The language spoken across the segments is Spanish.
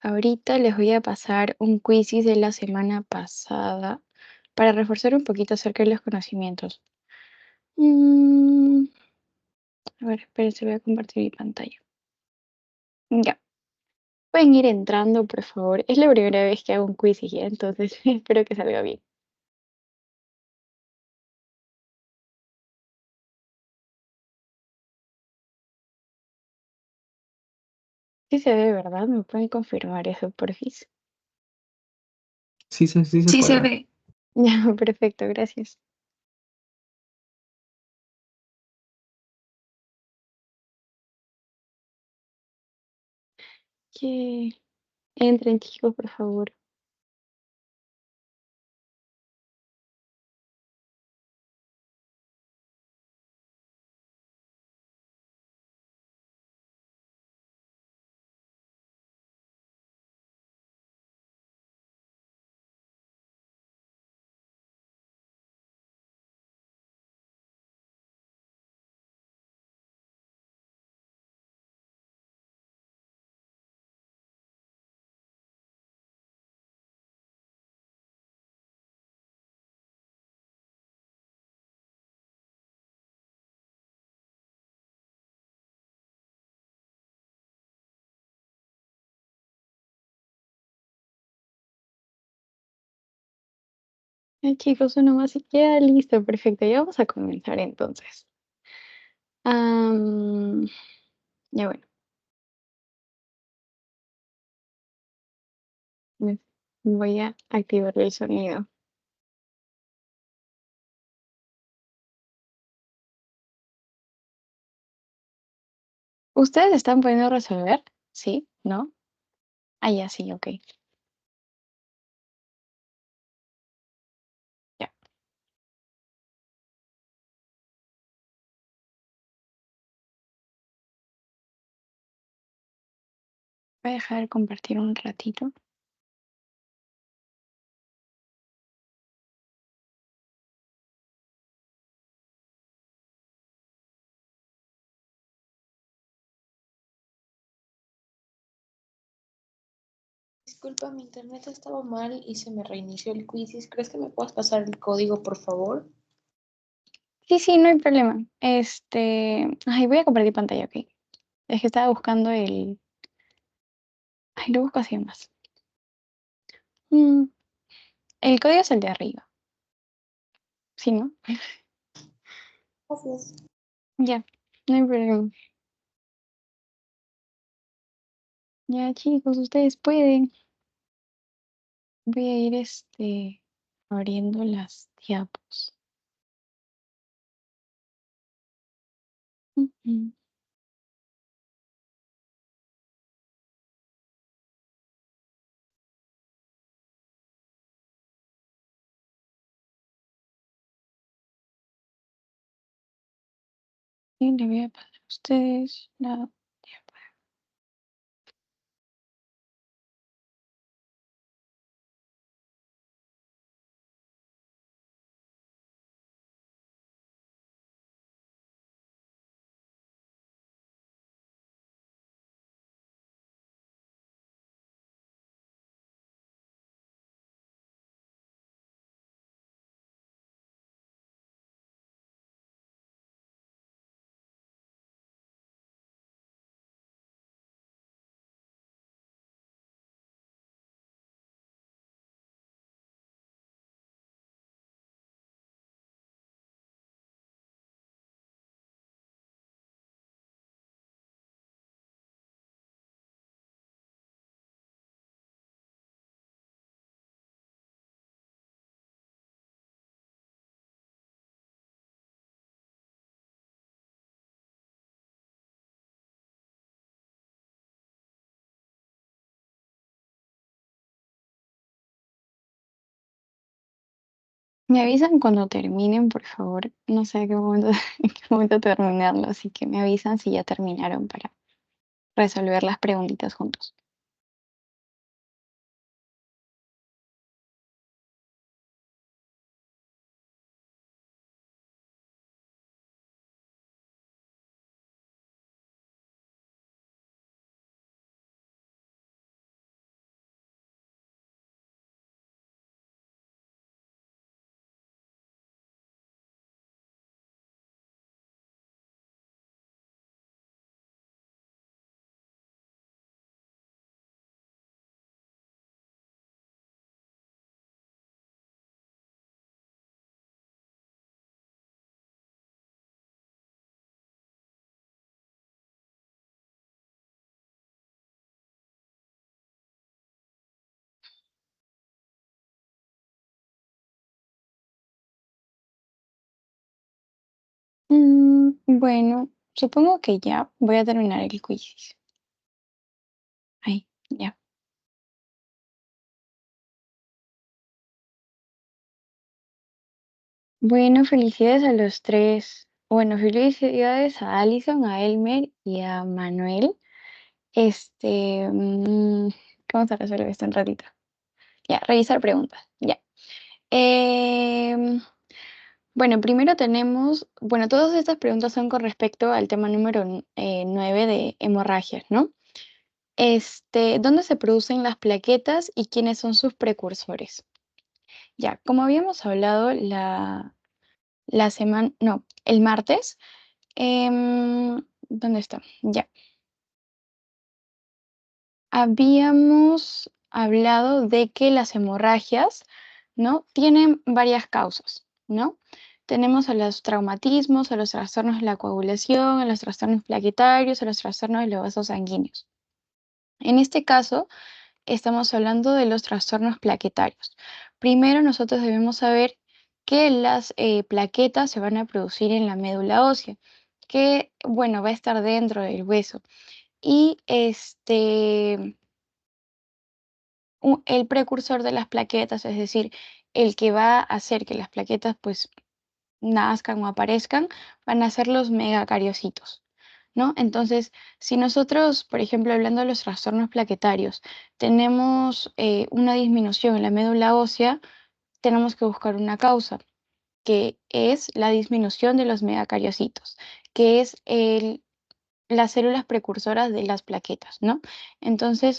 Ahorita les voy a pasar un quizzes de la semana pasada para reforzar un poquito acerca de los conocimientos. Mm, a ver, espérense, voy a compartir mi pantalla. Ya, pueden ir entrando, por favor. Es la primera vez que hago un quizzes ya, entonces espero que salga bien. Sí se ve, ¿verdad? ¿Me pueden confirmar eso, porfis? Sí se Sí se puede ver. ve. Ya, perfecto, gracias. Que entren, chicos, por favor. Chicos, uno más y queda listo, perfecto. Ya vamos a comenzar entonces. Am, ya bueno, me- voy a activar el sonido. ¿Ustedes están pudiendo resolver? ¿Sí? ¿No? Ah, ya sí, ok. Ya. Voy a dejar de compartir un ratito. Disculpa, mi internet estaba mal y se me reinició el quizzes. ¿Crees que me puedas pasar el código, por favor? Sí, sí, no hay problema. Ay, voy a compartir pantalla, ok. Es que estaba buscando el. Ay, lo busco así más. Mm, el código es el de arriba. ¿Sí, no? Gracias. Ya, no hay problema. Ya, chicos, ustedes pueden. Voy a ir abriendo las diapos. Ujú. Y le voy a pasar a ustedes la diapo. Me avisan cuando terminen, por favor. No sé a qué momento, en qué momento terminarlo, así que me avisan si ya terminaron para resolver las preguntitas juntos. Bueno, supongo que ya voy a terminar el quiz. Ay, ya. Bueno, felicidades a los tres. Bueno, felicidades a Alison, a Elmer y a Manuel. Vamos a resolver esto un ratito. Ya, revisar preguntas. Ya. Em, bueno, primero tenemos, bueno, todas estas preguntas son con respecto al tema número 9 de hemorragias, ¿no? ¿Dónde se producen las plaquetas y quiénes son sus precursores? Ya, como habíamos hablado la semana, no, el martes, ¿dónde está? Ya, habíamos hablado de que las hemorragias, ¿no? Tienen varias causas, ¿no? Tenemos a los traumatismos, a los trastornos de la coagulación, a los trastornos plaquetarios, a los trastornos de los vasos sanguíneos. En este caso, estamos hablando de los trastornos plaquetarios. Primero, nosotros debemos saber que las plaquetas se van a producir en la médula ósea, que, bueno, va a estar dentro del hueso. Y el precursor de las plaquetas, es decir, el que va a hacer que las plaquetas pues nazcan o aparezcan, van a ser los megacariocitos, ¿no? Entonces, si nosotros, por ejemplo, hablando de los trastornos plaquetarios, tenemos una disminución en la médula ósea, tenemos que buscar una causa, que es la disminución de los megacariocitos, que es las células precursoras de las plaquetas, ¿no? Entonces,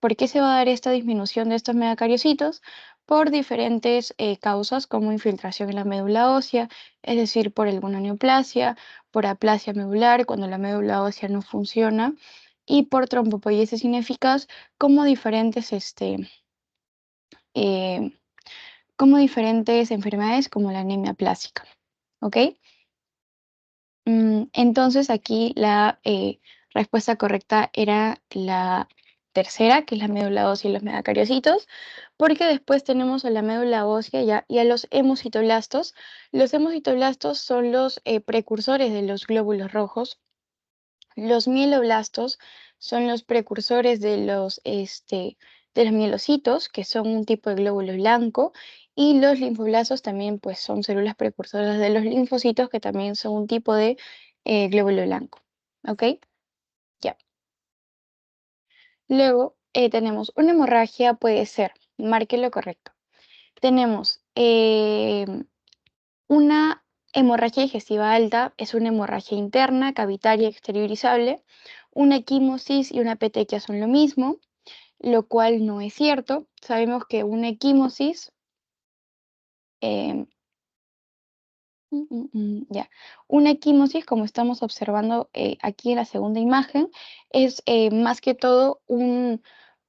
¿por qué se va a dar esta disminución de estos megacariocitos? Por diferentes causas como infiltración en la médula ósea, es decir, por alguna neoplasia, por aplasia medular, cuando la médula ósea no funciona, y por trombopoiesis ineficaz, como diferentes, eh, como diferentes enfermedades como la anemia plástica, ¿ok? Entonces aquí la respuesta correcta era la tercera, que es la médula ósea y los megacariocitos, porque después tenemos a la médula ósea y a los hemocitoblastos. Los hemocitoblastos son los precursores de los glóbulos rojos. Los mieloblastos son los precursores de los mielocitos, que son un tipo de glóbulo blanco, y los linfoblastos también pues, son células precursoras de los linfocitos, que también son un tipo de glóbulo blanco. ¿Ok? Ya. Luego tenemos una hemorragia, puede ser, marque lo correcto. Tenemos una hemorragia digestiva alta, es una hemorragia interna, cavitaria, exteriorizable. Una equimosis y una petequia son lo mismo, lo cual no es cierto. Sabemos que una equimosis, em, ya, una equimosis, como estamos observando aquí en la segunda imagen, es más que todo un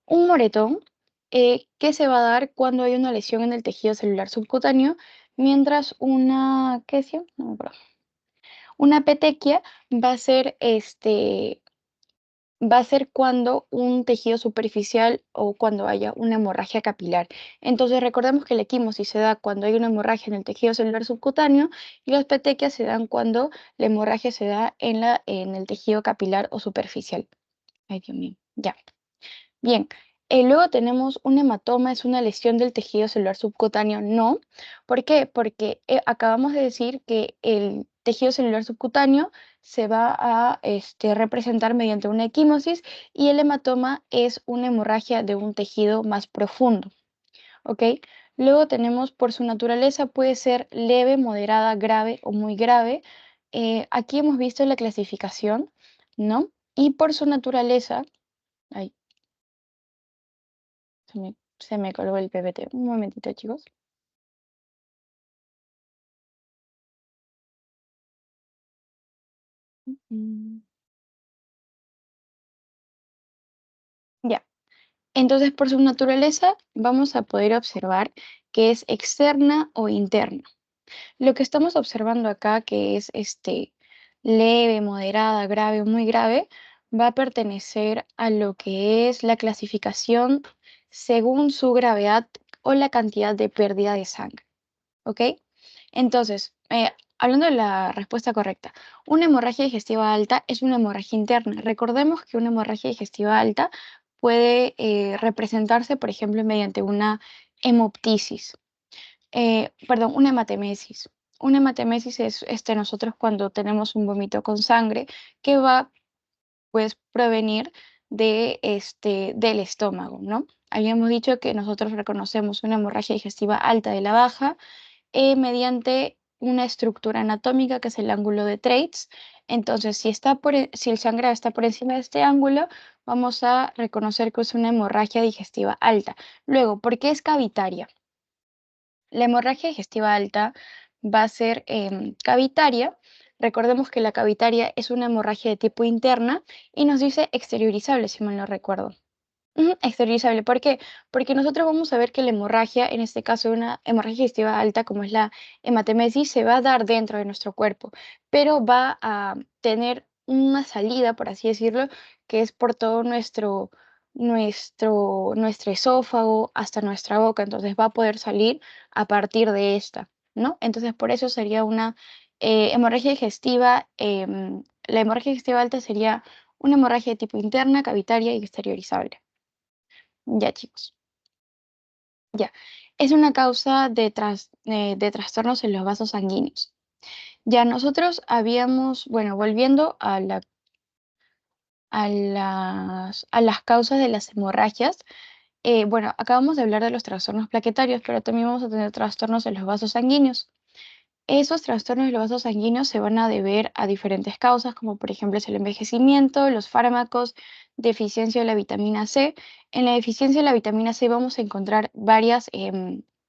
moretón que se va a dar cuando hay una lesión en el tejido celular subcutáneo, mientras una, ¿qué decía? No me acuerdo. Una petequia va a ser va a ser cuando un tejido superficial o cuando haya una hemorragia capilar. Entonces recordemos que la equimosis se da cuando hay una hemorragia en el tejido celular subcutáneo y las petequias se dan cuando la hemorragia se da en el tejido capilar o superficial. Ay, Dios mío, ya. Bien, luego tenemos un hematoma, es una lesión del tejido celular subcutáneo. No. ¿Por qué? Porque acabamos de decir que el tejido celular subcutáneo se va a representar mediante una equimosis y el hematoma es una hemorragia de un tejido más profundo. ¿Ok? Luego tenemos por su naturaleza puede ser leve, moderada, grave o muy grave. Aquí hemos visto la clasificación, ¿no? Y por su naturaleza, ay, se me colgó el PPT. Un momentito, chicos. Mm, Ya. Entonces, por su naturaleza, vamos a poder observar que es externa o interna. Lo que estamos observando acá, que es leve, moderada, grave o muy grave, va a pertenecer a lo que es la clasificación según su gravedad o la cantidad de pérdida de sangre. ¿Ok? Entonces, hablando de la respuesta correcta, una hemorragia digestiva alta es una hemorragia interna. Recordemos que una hemorragia digestiva alta puede representarse, por ejemplo, mediante una hemoptisis, perdón, una hematemesis. Una hematemesis es nosotros cuando tenemos un vómito con sangre que va, pues, provenir del estómago, ¿no? Habíamos dicho que nosotros reconocemos una hemorragia digestiva alta de la baja mediante una estructura anatómica que es el ángulo de Treitz. Entonces, si el sangrado está por encima de este ángulo, vamos a reconocer que es una hemorragia digestiva alta. Luego, ¿por qué es cavitaria? La hemorragia digestiva alta va a ser cavitaria. Recordemos que la cavitaria es una hemorragia de tipo interna y nos dice exteriorizable, si mal no recuerdo. Ujú, exteriorizable. ¿Por qué? Porque nosotros vamos a ver que la hemorragia, en este caso una hemorragia digestiva alta, como es la hematemesis, se va a dar dentro de nuestro cuerpo, pero va a tener una salida, por así decirlo, que es por todo nuestro esófago hasta nuestra boca. Entonces va a poder salir a partir de esta, ¿no? Entonces por eso sería una hemorragia digestiva. La hemorragia digestiva alta sería una hemorragia de tipo interna, cavitaria y exteriorizable. Ya, chicos, ya. Es una causa de trastornos en los vasos sanguíneos. Ya nosotros habíamos, bueno, volviendo a las causas de las hemorragias, bueno, acabamos de hablar de los trastornos plaquetarios, pero también vamos a tener trastornos en los vasos sanguíneos. Esos trastornos de los vasos sanguíneos se van a deber a diferentes causas, como por ejemplo es el envejecimiento, los fármacos, deficiencia de la vitamina C. En la deficiencia de la vitamina C vamos a encontrar varias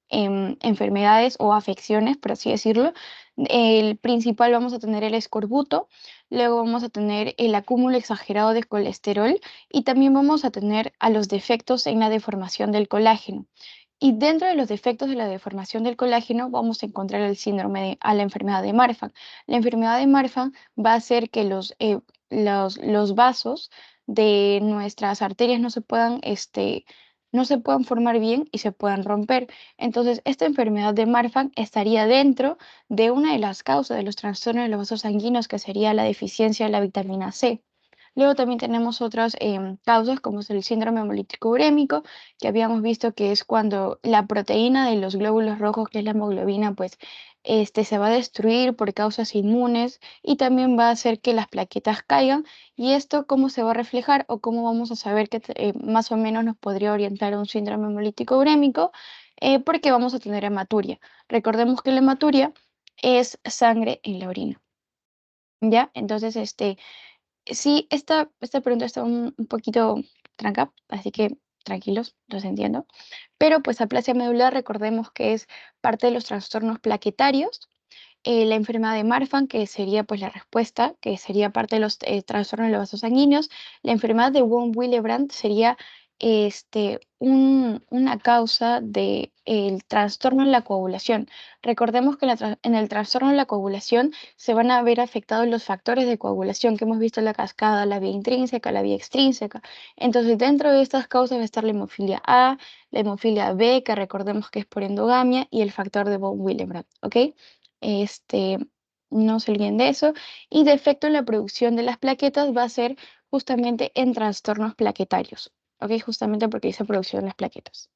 enfermedades o afecciones, por así decirlo. El principal vamos a tener el escorbuto, luego vamos a tener el acúmulo exagerado de colesterol y también vamos a tener a los defectos en la deformación del colágeno. Y dentro de los defectos de la deformación del colágeno vamos a encontrar el a la enfermedad de Marfan. La enfermedad de Marfan va a hacer que los vasos de nuestras arterias no se puedan formar bien y se puedan romper. Entonces, esta enfermedad de Marfan estaría dentro de una de las causas de los trastornos de los vasos sanguíneos, que sería la deficiencia de la vitamina C. Luego también tenemos otras causas como es el síndrome hemolítico urémico, que habíamos visto que es cuando la proteína de los glóbulos rojos, que es la hemoglobina, pues se va a destruir por causas inmunes y también va a hacer que las plaquetas caigan. ¿Y esto cómo se va a reflejar o cómo vamos a saber que más o menos nos podría orientar a un síndrome hemolítico urémico? Porque vamos a tener hematuria. Recordemos que la hematuria es sangre en la orina. ¿Ya? Entonces, sí, esta pregunta está un poquito tranca, así que tranquilos, los entiendo. Pero pues aplasia medular, recordemos que es parte de los trastornos plaquetarios. La enfermedad de Marfan, que sería pues la respuesta, que sería parte de los trastornos de los vasos sanguíneos. La enfermedad de von Willebrand sería una causa del trastorno en la coagulación. Recordemos que en el trastorno en la coagulación se van a ver afectados los factores de coagulación que hemos visto en la cascada, la vía intrínseca, la vía extrínseca. Entonces, dentro de estas causas va a estar la hemofilia A, la hemofilia B, que recordemos que es por endogamia, y el factor de von Willebrand, ¿ok? Este, no se olviden de eso. Y defecto en la producción de las plaquetas va a ser justamente en trastornos plaquetarios, ¿ok? Justamente porque dice producción de las plaquetas.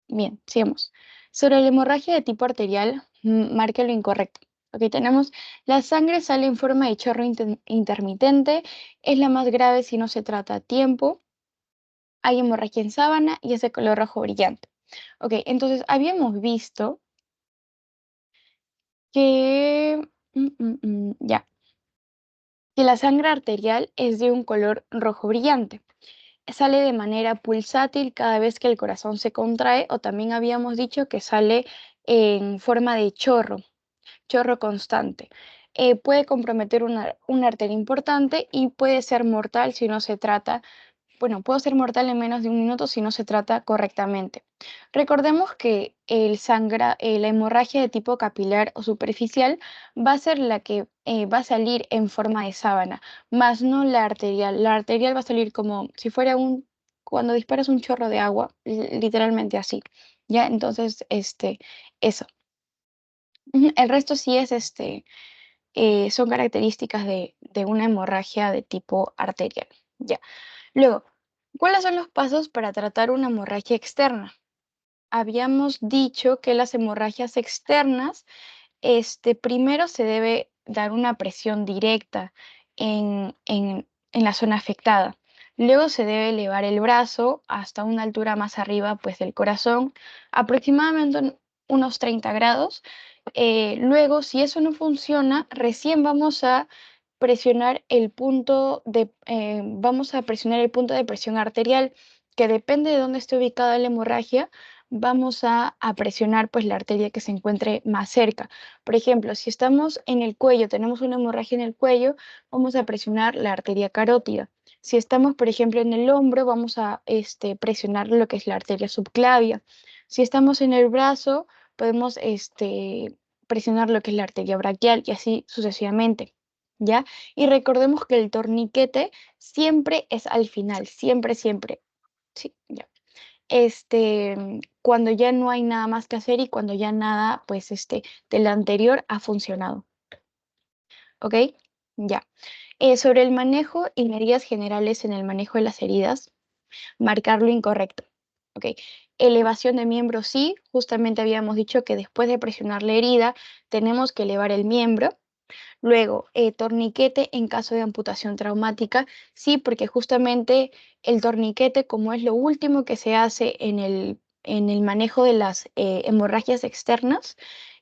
Bien, sigamos. Sobre la hemorragia de tipo arterial, marque lo incorrecto. Ok, tenemos la sangre sale en forma de chorro intermitente, es la más grave si no se trata a tiempo, hay hemorragia en sábana y es de color rojo brillante. Ok, entonces habíamos visto que, ya, que la sangre arterial es de un color rojo brillante. Sale de manera pulsátil cada vez que el corazón se contrae, o también habíamos dicho que sale en forma de chorro constante. Puede comprometer una arteria importante y puede ser mortal si no se trata, bueno, puede ser mortal en menos de un minuto si no se trata correctamente. Recordemos que la hemorragia de tipo capilar o superficial va a ser la que va a salir en forma de sábana, más no la arterial. La arterial va a salir como si fuera cuando disparas un chorro de agua, literalmente así. ¿Ya? Entonces, eso. El resto sí es son características de una hemorragia de tipo arterial. Ya. Luego, ¿cuáles son los pasos para tratar una hemorragia externa? Habíamos dicho que las hemorragias externas, primero se debe dar una presión directa en la zona afectada. Luego se debe elevar el brazo hasta una altura más arriba, pues, del corazón, aproximadamente unos 30 grados. Luego, si eso no funciona, recién vamos a presionar el punto de presión arterial, que depende de dónde esté ubicada la hemorragia, vamos a presionar pues la arteria que se encuentre más cerca. Por ejemplo, si estamos en el cuello, tenemos una hemorragia en el cuello, vamos a presionar la arteria carótida. Si estamos, por ejemplo, en el hombro, vamos a presionar lo que es la arteria subclavia. Si estamos en el brazo, podemos presionar lo que es la arteria braquial y así sucesivamente. ¿Ya? Y recordemos que el torniquete siempre es al final, siempre, siempre. Sí, ya. Cuando ya no hay nada más que hacer y cuando ya nada, pues, de lo anterior ha funcionado. ¿Ok? Ya. Sobre el manejo y medidas generales en el manejo de las heridas, marcar lo incorrecto. ¿Ok? Elevación de miembro, sí. Justamente habíamos dicho que después de presionar la herida, tenemos que elevar el miembro. Luego, torniquete en caso de amputación traumática, sí, porque justamente el torniquete, como es lo último que se hace en el manejo de las hemorragias externas,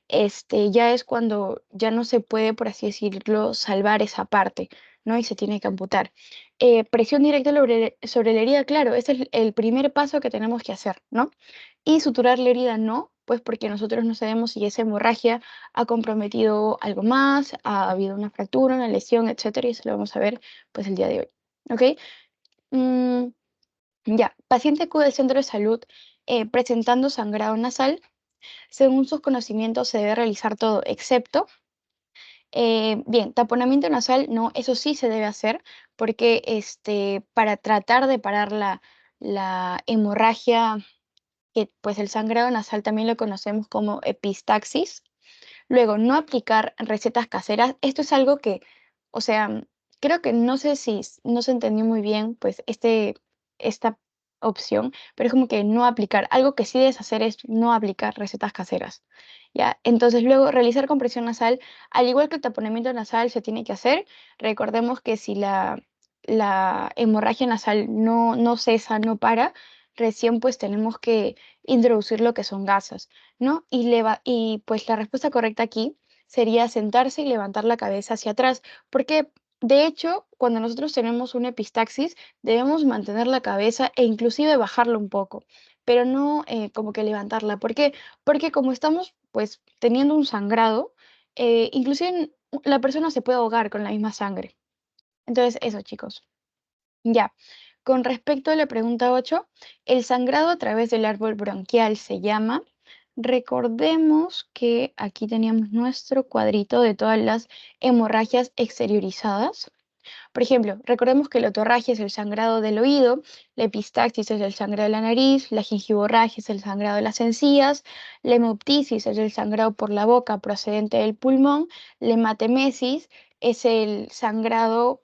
ya es cuando ya no se puede, por así decirlo, salvar esa parte, ¿no? Y se tiene que amputar. Presión directa sobre la herida, claro, ese es el primer paso que tenemos que hacer, ¿no? Y suturar la herida no, pues porque nosotros no sabemos si esa hemorragia ha comprometido algo más, ha habido una fractura, una lesión, etcétera, y eso lo vamos a ver pues el día de hoy. ¿Ok? Mm, ya, paciente acude al centro de salud presentando sangrado nasal. Según sus conocimientos se debe realizar todo, excepto, bien, taponamiento nasal, no, eso sí se debe hacer, porque para tratar de parar la hemorragia, que pues el sangrado nasal también lo conocemos como epistaxis. Luego, no aplicar recetas caseras. Esto es algo que, o sea, creo que no sé si no se entendió muy bien, pues, esta opción, pero es como que no aplicar. Algo que sí debes hacer es no aplicar recetas caseras. ¿Ya? Entonces, luego, realizar compresión nasal, al igual que el taponamiento nasal, se tiene que hacer. Recordemos que si la hemorragia nasal no cesa, no para, recién pues tenemos que introducir lo que son gasas. ¿No? Y pues la respuesta correcta aquí sería sentarse y levantar la cabeza hacia atrás, porque de hecho, cuando nosotros tenemos una epistaxis, debemos mantener la cabeza e inclusive bajarla un poco, pero no como que levantarla. ¿Por qué? Porque como estamos pues teniendo un sangrado, inclusive la persona se puede ahogar con la misma sangre. Entonces, eso, chicos. Ya. Con respecto a la pregunta 8, el sangrado a través del árbol bronquial se llama. Recordemos que aquí teníamos nuestro cuadrito de todas las hemorragias exteriorizadas. Por ejemplo, recordemos que la otorragia es el sangrado del oído, la epistaxis es el sangrado de la nariz, la gingivorragia es el sangrado de las encías, la hemoptisis es el sangrado por la boca procedente del pulmón, la hematemesis es el sangrado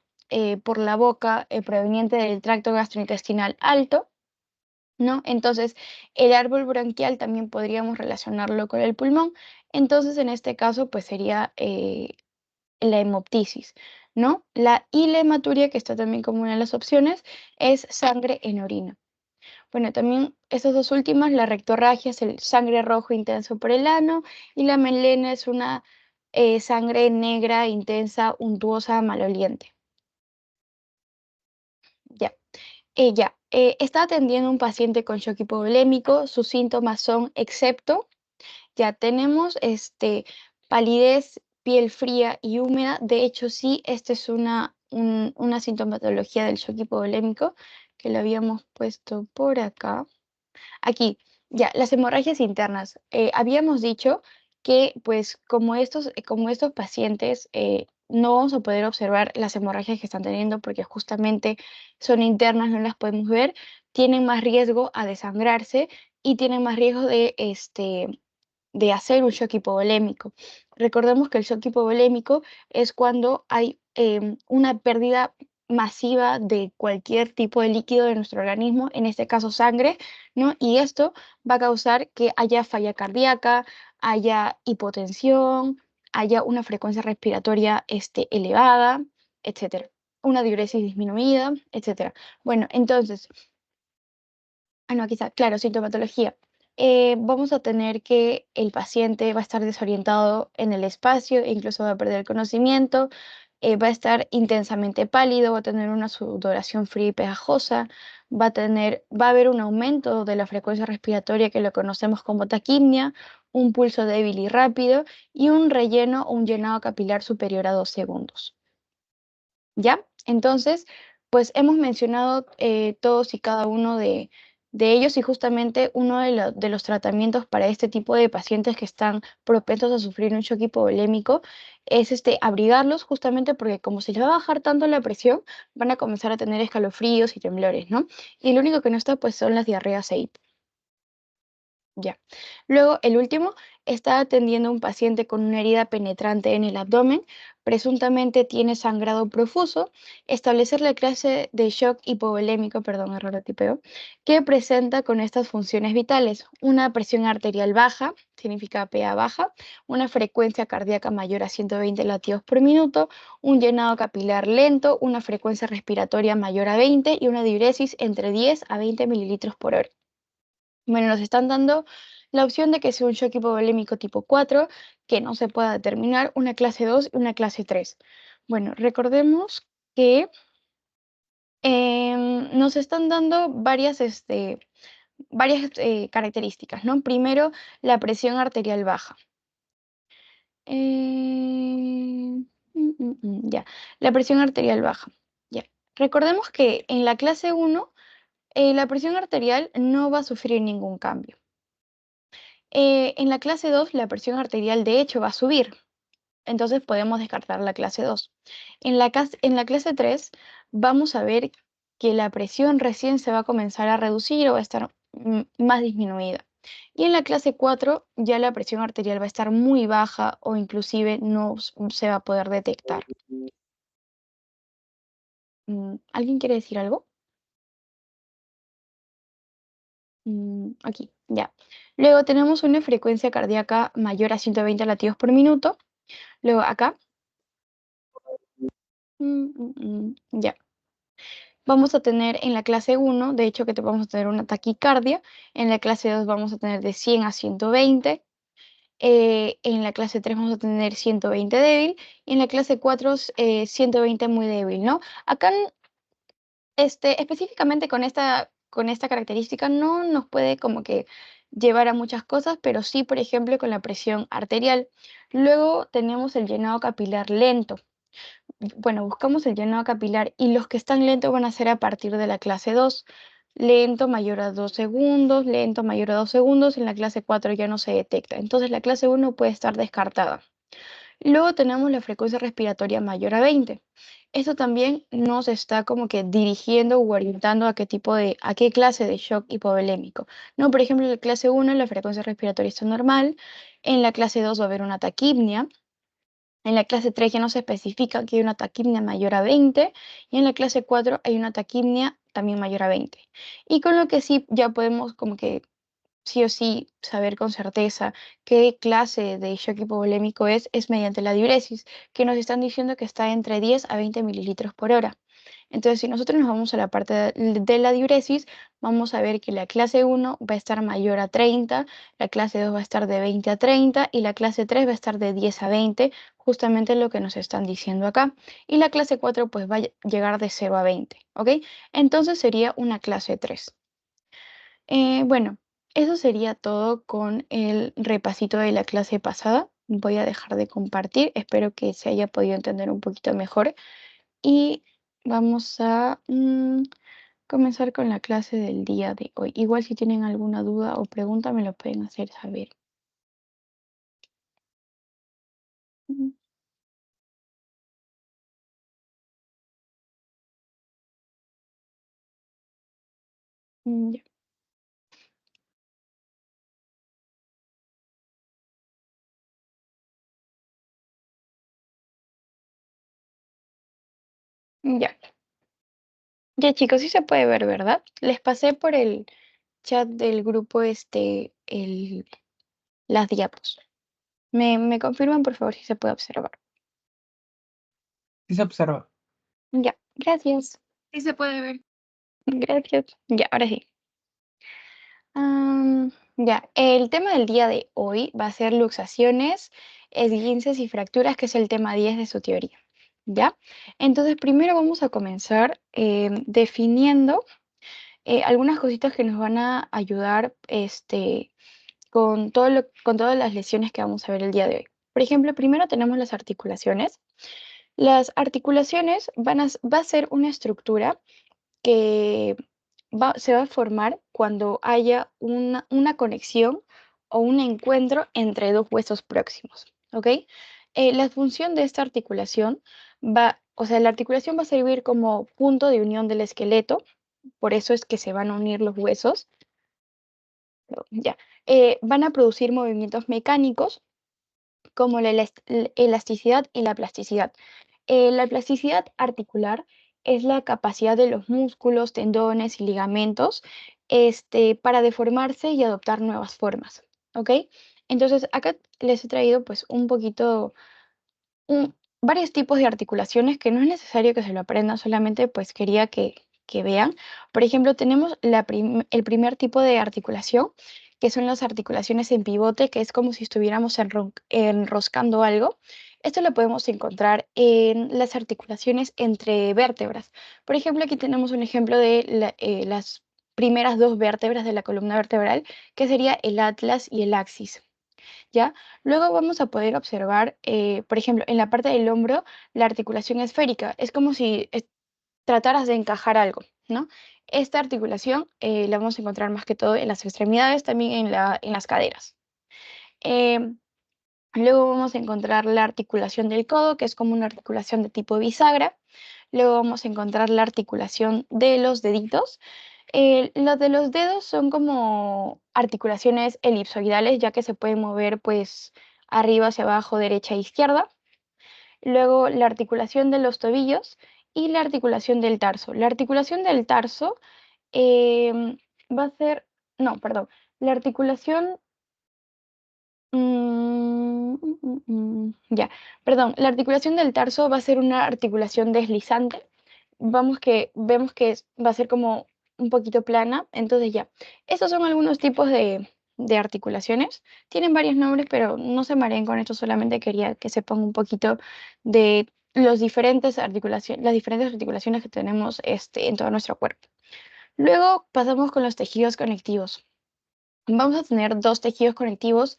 por la boca proveniente del tracto gastrointestinal alto. ¿No? Entonces, el árbol bronquial también podríamos relacionarlo con el pulmón. Entonces, en este caso, pues sería la hemoptisis, ¿no? Y la hematuria, que está también como una de las opciones, es sangre en orina. Bueno, también estas dos últimas, la rectorragia es el sangre rojo intenso por el ano y la melena es una sangre negra intensa, untuosa, maloliente. Ya. Está atendiendo a un paciente con shock hipovolémico. Sus síntomas son, excepto, ya tenemos palidez, piel fría y húmeda. De hecho, sí, esta es una sintomatología del shock hipovolémico que lo habíamos puesto por acá. Aquí, ya, las hemorragias internas. Habíamos dicho que, pues, como estos pacientes no vamos a poder observar las hemorragias que están teniendo porque justamente son internas, no las podemos ver, tienen más riesgo a desangrarse y tienen más riesgo de hacer un shock hipovolémico. Recordemos que el shock hipovolémico es cuando hay una pérdida masiva de cualquier tipo de líquido de nuestro organismo, en este caso sangre, ¿no? Y esto va a causar que haya falla cardíaca, haya hipotensión, haya una frecuencia respiratoria elevada, etcétera. Una diuresis disminuida, etcétera. Bueno, entonces, no, quizá, claro, sintomatología. Vamos a tener que el paciente va a estar desorientado en el espacio, e incluso va a perder el conocimiento, va a estar intensamente pálido, va a tener una sudoración fría y pegajosa, va a haber un aumento de la frecuencia respiratoria que lo conocemos como taquimia, un pulso débil y rápido y un relleno o un llenado capilar superior a 2 segundos. ¿Ya? Entonces, pues hemos mencionado todos y cada uno de ellos y justamente uno de los tratamientos para este tipo de pacientes que están propensos a sufrir un shock hipovolémico es abrigarlos justamente porque como se les va a bajar tanto la presión, van a comenzar a tener escalofríos y temblores, ¿no? Y lo único que no está pues son las diarreas e hipo. Ya. Luego, el último, está atendiendo a un paciente con una herida penetrante en el abdomen, presuntamente tiene sangrado profuso, establecer la clase de shock hipovolémico, perdón, error de tipeo, que presenta con estas funciones vitales, una presión arterial baja, significa PA baja, una frecuencia cardíaca mayor a 120 latidos por minuto, un llenado capilar lento, una frecuencia respiratoria mayor a 20 y una diuresis entre 10 a 20 mililitros por hora. Bueno, nos están dando la opción de que sea un shock hipovolémico tipo 4, que no se pueda determinar, una clase 2 y una clase 3. Bueno, recordemos que nos están dando varias características, ¿no? Primero, la presión arterial baja. Ya, la presión arterial baja. Ya. Recordemos que en la clase 1, la presión arterial no va a sufrir ningún cambio. En la clase 2 la presión arterial de hecho va a subir, entonces podemos descartar la clase 2. En la clase 3 vamos a ver que la presión recién se va a comenzar a reducir o va a estar más disminuida. Y en la clase 4 ya la presión arterial va a estar muy baja o inclusive no se va a poder detectar. ¿Alguien quiere decir algo? Aquí, ya. Luego tenemos una frecuencia cardíaca mayor a 120 latidos por minuto. Luego acá. Ya. Vamos a tener en la clase 1, de hecho que te vamos a tener una taquicardia, en la clase 2 vamos a tener de 100 a 120, en la clase 3 vamos a tener 120 débil y en la clase 4 120 muy débil, ¿no? Acá específicamente con esta característica no nos puede como que llevar a muchas cosas, pero sí, por ejemplo, con la presión arterial. Luego tenemos el llenado capilar lento. Bueno, buscamos el llenado capilar y los que están lentos van a ser a partir de la clase 2. Lento mayor a 2 segundos, lento mayor a 2 segundos, en la clase 4 ya no se detecta. Entonces la clase 1 puede estar descartada. Luego tenemos la frecuencia respiratoria mayor a 20. Esto también nos está como que dirigiendo o orientando a qué clase de shock hipovolémico. No, por ejemplo, en la clase 1 la frecuencia respiratoria está normal, en la clase 2 va a haber una taquipnia, en la clase 3 ya no se especifica que hay una taquimia mayor a 20 y en la clase 4 hay una taquimia también mayor a 20. Y con lo que sí ya podemos como que sí o sí saber con certeza qué clase de shock hipovolémico es mediante la diuresis, que nos están diciendo que está entre 10 a 20 mililitros por hora. Entonces, si nosotros nos vamos a la parte de la diuresis, vamos a ver que la clase 1 va a estar mayor a 30, la clase 2 va a estar de 20 a 30 y la clase 3 va a estar de 10 a 20, justamente lo que nos están diciendo acá. Y la clase 4 pues va a llegar de 0 a 20, ¿ok? Entonces sería una clase 3. Bueno, eso sería todo con el repasito de la clase pasada. Voy a dejar de compartir, espero que se haya podido entender un poquito mejor y vamos a comenzar con la clase del día de hoy. Igual si tienen alguna duda o pregunta me lo pueden hacer saber. Mm, ya. Ya. Ya, chicos, sí se puede ver, ¿verdad? Les pasé por el chat del grupo las diapos. ¿Me confirman, por favor, si se puede observar? Sí se observa. Ya, gracias. Sí se puede ver. Gracias. Ya, ahora sí. Ya, el tema del día de hoy va a ser luxaciones, esguinces y fracturas, que es el tema 10 de su teoría. ¿Ya? Entonces, primero vamos a comenzar definiendo algunas cositas que nos van a ayudar con todas las lesiones que vamos a ver el día de hoy. Por ejemplo, primero tenemos las articulaciones. Las articulaciones va a ser una estructura que se va a formar cuando haya una conexión o un encuentro entre dos huesos próximos, ¿ok? La función de esta articulación o sea, la articulación va a servir como punto de unión del esqueleto, por eso es que se van a unir los huesos, ya. Van a producir movimientos mecánicos como la elasticidad y la plasticidad. La plasticidad articular es la capacidad de los músculos, tendones y ligamentos para deformarse y adoptar nuevas formas, ¿ok? Entonces, acá les he traído pues un poquito varios tipos de articulaciones que no es necesario que se lo aprendan, solamente pues quería que vean. Por ejemplo, tenemos el primer tipo de articulación, que son las articulaciones en pivote, que es como si estuviéramos enroscando algo. Esto lo podemos encontrar en las articulaciones entre vértebras. Por ejemplo, aquí tenemos un ejemplo de las primeras dos vértebras de la columna vertebral, que sería el atlas y el axis. ¿Ya? Luego vamos a poder observar, por ejemplo, en la parte del hombro, la articulación esférica. Es como si trataras de encajar algo, ¿no? Esta articulación la vamos a encontrar más que todo en las extremidades, también en las caderas. Em, Luego vamos a encontrar la articulación del codo, que es como una articulación de tipo bisagra. Luego vamos a encontrar la articulación de los deditos. Los de los dedos son como articulaciones elipsoidales, ya que se pueden mover pues arriba hacia abajo, derecha e izquierda. Luego la articulación de los tobillos y la articulación del tarso. La articulación del tarso va a ser, no, perdón, la articulación ya, perdón, la articulación del tarso va a ser una articulación deslizante. Vemos que va a ser como un poquito plana, entonces ya. Estos son algunos tipos de articulaciones. Tienen varios nombres, pero no se mareen con esto, solamente quería que sepan un poquito de las diferentes articulaciones que tenemos en todo nuestro cuerpo. Luego pasamos con los tejidos conectivos. Vamos a tener dos tejidos conectivos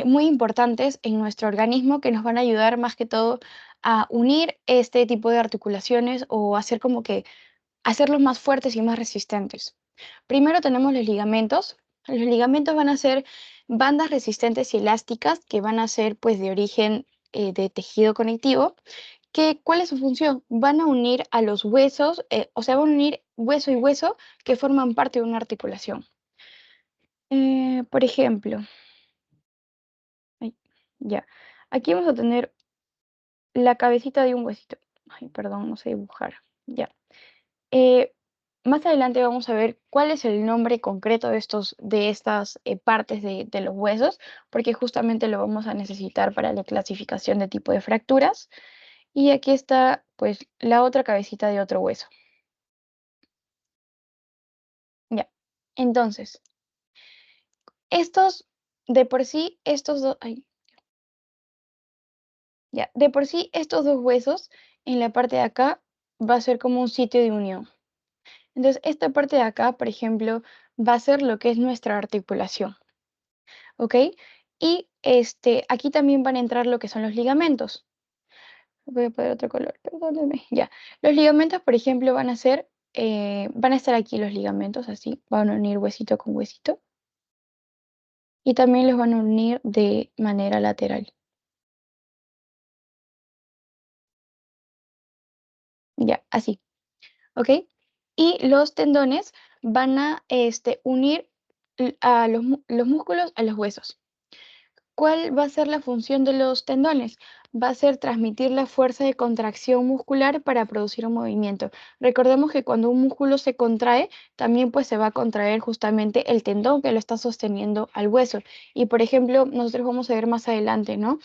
muy importantes en nuestro organismo que nos van a ayudar más que todo a unir este tipo de articulaciones o hacer como que hacerlos más fuertes y más resistentes. Primero tenemos los ligamentos. Los ligamentos van a ser bandas resistentes y elásticas que van a ser pues de origen de tejido conectivo. ¿Cuál es su función? Van a unir a los huesos, o sea, van a unir hueso y hueso que forman parte de una articulación. Por ejemplo, ay, ya. Aquí vamos a tener la cabecita de un huesito. Ay, perdón, no sé dibujar. Ya. Eh, Más adelante vamos a ver cuál es el nombre concreto de estas partes de los huesos, porque justamente lo vamos a necesitar para la clasificación de tipo de fracturas. Y aquí está, pues, la otra cabecita de otro hueso. Ya. Entonces, estos, de por sí, estos dos, ya, de por sí, estos dos huesos en la parte de acá va a ser como un sitio de unión. Entonces, esta parte de acá, por ejemplo, va a ser lo que es nuestra articulación, ¿ok? Y aquí también van a entrar lo que son los ligamentos. Voy a poner otro color, perdónenme. Ya, los ligamentos, por ejemplo, van a estar aquí los ligamentos, así, van a unir huesito con huesito. Y también los van a unir de manera lateral. Ya, así. ¿Ok? Y los tendones van a unir los músculos a los huesos. ¿Cuál va a ser la función de los tendones? va a ser transmitir la fuerza de contracción muscular para producir un movimiento. Recordemos que cuando un músculo se contrae, también pues se va a contraer justamente el tendón que lo está sosteniendo al hueso. Y por ejemplo, nosotros vamos a ver más adelante, ¿no?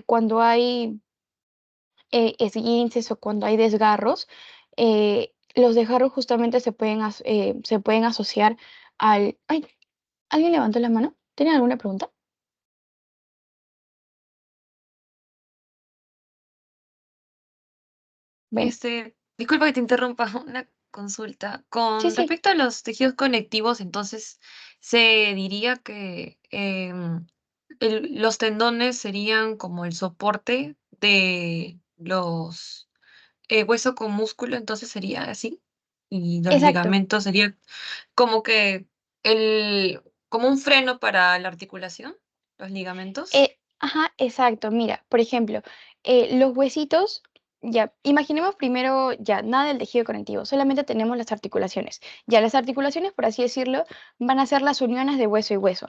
Cuando hay esguinces o cuando hay desgarros, los desgarros justamente se pueden asociar al... Ay, ¿alguien levantó la mano? ¿Tienen alguna pregunta? Bueno, Disculpa que te interrumpa, una consulta. sí, Con sí. respecto a los tejidos conectivos, entonces, se diría que los tendones serían como el soporte de los hueso con músculo, entonces sería así. Y los Exacto. ligamentos serían como que el, como un freno para la articulación, los ligamentos. Ajá, exacto. Mira, por ejemplo, los huesitos, ya, imaginemos primero, ya, nada del tejido conectivo, solamente tenemos las articulaciones. Ya, las articulaciones, por así decirlo, van a ser las uniones de hueso y hueso.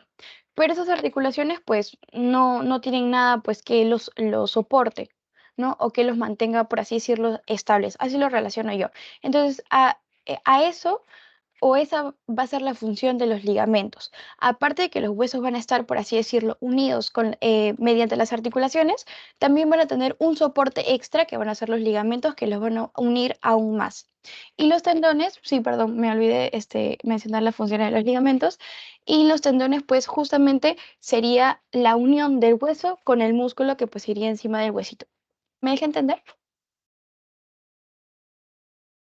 Pero esas articulaciones, pues, no tienen nada, pues, que los soporte, ¿no? O que los mantenga, por así decirlo, estables. Así lo relaciono yo. Entonces, a eso o esa va a ser la función de los ligamentos. Aparte de que los huesos van a estar, por así decirlo, unidos mediante las articulaciones, también van a tener un soporte extra que van a ser los ligamentos que los van a unir aún más. Y los tendones, sí, perdón, me olvidé mencionar la función de los ligamentos. Y los tendones, pues justamente sería la unión del hueso con el músculo que pues iría encima del huesito. ¿Me deja entender?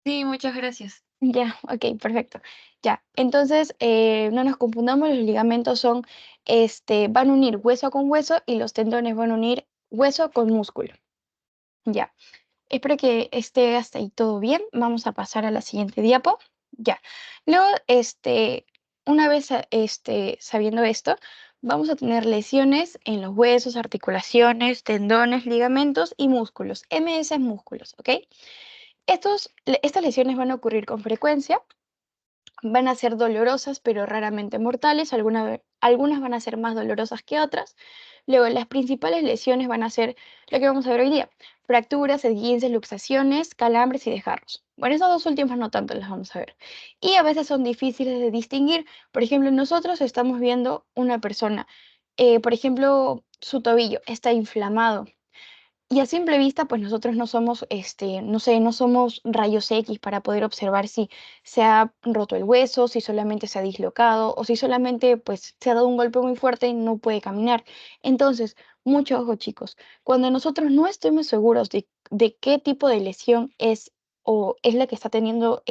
Sí, muchas gracias. Ya, ok, perfecto. Ya, entonces no nos confundamos, los ligamentos van a unir hueso con hueso y los tendones van a unir hueso con músculo. Ya, espero que esté hasta ahí todo bien. Vamos a pasar a la siguiente diapo. Ya, luego, una vez sabiendo esto, vamos a tener lesiones en los huesos, articulaciones, tendones, ligamentos y músculos. MS es músculos, ¿ok? Estas lesiones van a ocurrir con frecuencia. Van a ser dolorosas, pero raramente mortales. Algunas van a ser más dolorosas que otras. Luego, las principales lesiones van a ser lo que vamos a ver hoy día: fracturas, esguinces, luxaciones, calambres y desgarros. Bueno, esas dos últimas no tanto las vamos a ver. Y a veces son difíciles de distinguir. Por ejemplo, nosotros estamos viendo una persona, por ejemplo, su tobillo está inflamado y a simple vista, pues nosotros no somos, no sé, no somos rayos X para poder observar si se ha roto el hueso, si solamente se ha dislocado o si solamente, pues, se ha dado un golpe muy fuerte y no puede caminar. Entonces, mucho ojo, chicos. Cuando nosotros no estemos seguros de qué tipo de lesión es o es la que está teniendo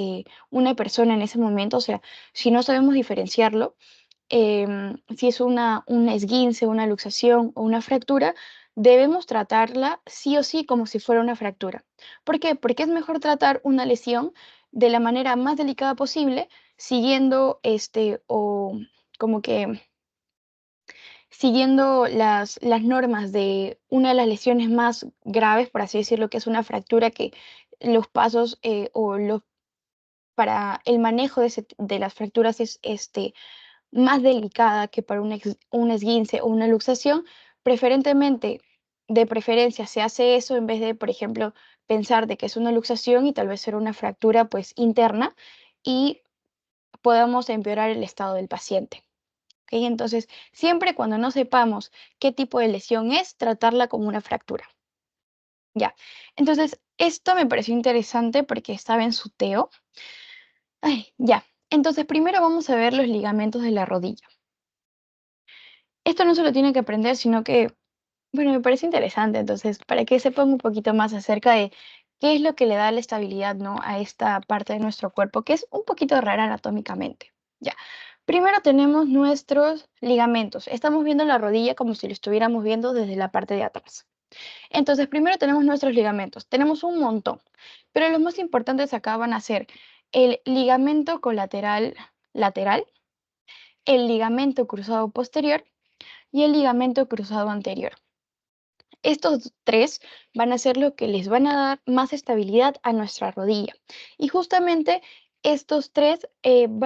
una persona en ese momento, o sea, si no sabemos diferenciarlo, si es un esguince, una luxación o una fractura, debemos tratarla sí o sí como si fuera una fractura. ¿Por qué? Porque es mejor tratar una lesión de la manera más delicada posible, siguiendo o como que siguiendo las normas de una de las lesiones más graves, por así decirlo, que es una fractura, que los pasos para el manejo de las fracturas es más delicada que para un esguince o una luxación. Preferentemente, de preferencia, se hace eso en vez de, por ejemplo, pensar de que es una luxación y tal vez ser una fractura pues interna y podamos empeorar el estado del paciente. ¿Ok? Entonces, siempre cuando no sepamos qué tipo de lesión es, tratarla como una fractura. Ya. Entonces, esto me pareció interesante porque estaba en su TEO. Ay, ya. Entonces, primero vamos a ver los ligamentos de la rodilla. Esto no se lo tiene que aprender, sino que, bueno, me parece interesante, entonces, para que sepan un poquito más acerca de qué es lo que le da la estabilidad, ¿no? A esta parte de nuestro cuerpo, que es un poquito rara anatómicamente. Ya. Primero tenemos nuestros ligamentos. Estamos viendo la rodilla como si lo estuviéramos viendo desde la parte de atrás. Entonces, primero tenemos nuestros ligamentos. Tenemos un montón, pero los más importantes acá van a ser el ligamento colateral lateral, el ligamento cruzado posterior y el ligamento cruzado anterior. Estos tres van a ser lo que les van a dar más estabilidad a nuestra rodilla. Y justamente estos tres ligamentos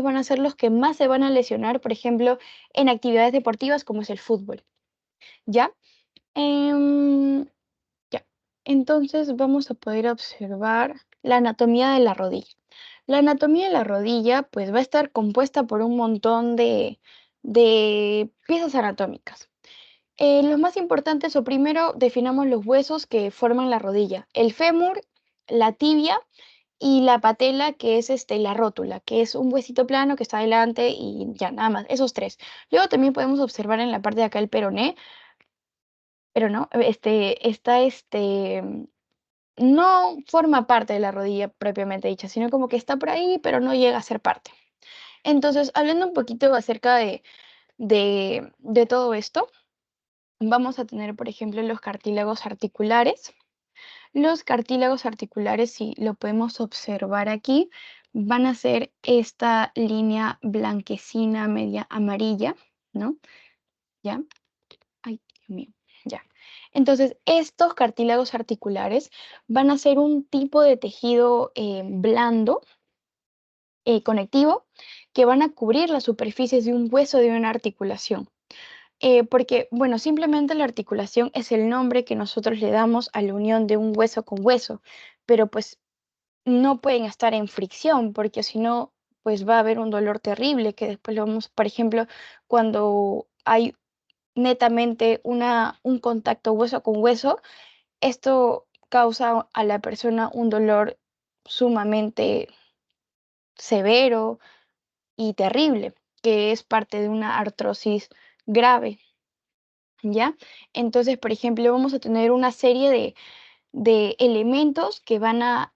van a ser los que más se van a lesionar, por ejemplo, en actividades deportivas como es el fútbol. ¿Ya? Ya. Entonces vamos a poder observar la anatomía de la rodilla. La anatomía de la rodilla pues va a estar compuesta por un montón de piezas anatómicas. Los más importantes, o primero definamos los huesos que forman la rodilla: el fémur, la tibia y la patela, que es la rótula, que es un huesito plano que está adelante, y ya, nada más, esos tres. Luego también podemos observar en la parte de acá el peroné, pero no, no forma parte de la rodilla propiamente dicha, sino como que está por ahí, pero no llega a ser parte. Entonces, hablando un poquito acerca de todo esto, vamos a tener, por ejemplo, los cartílagos articulares. Los cartílagos articulares, si lo podemos observar aquí, van a ser esta línea blanquecina media amarilla, ¿no? ¿Ya? Ay, Dios mío, ya. Entonces, estos cartílagos articulares van a ser un tipo de tejido blando, conectivo, que van a cubrir las superficies de un hueso de una articulación. Porque, bueno, simplemente la articulación es el nombre que nosotros le damos a la unión de un hueso con hueso, pero pues no pueden estar en fricción, porque si no, pues va a haber un dolor terrible que después lo vamos, por ejemplo, cuando hay netamente un contacto hueso con hueso, esto causa a la persona un dolor sumamente severo y terrible, que es parte de una artrosis grave, ¿ya? Entonces, por ejemplo, vamos a tener una serie de elementos que van a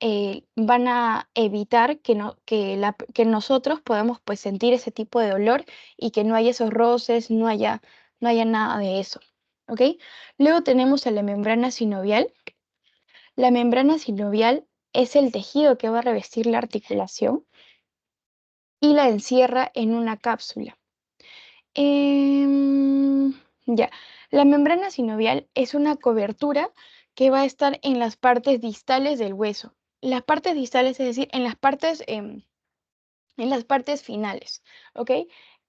evitar que nosotros podamos pues sentir ese tipo de dolor y que no haya esos roces, no haya nada de eso, ¿ok? Luego tenemos a la membrana sinovial. La membrana sinovial es el tejido que va a revestir la articulación y la encierra en una cápsula. Em, ya, la membrana sinovial es una cobertura que va a estar en las partes distales del hueso. Las partes distales, es decir, en las partes finales, ¿ok?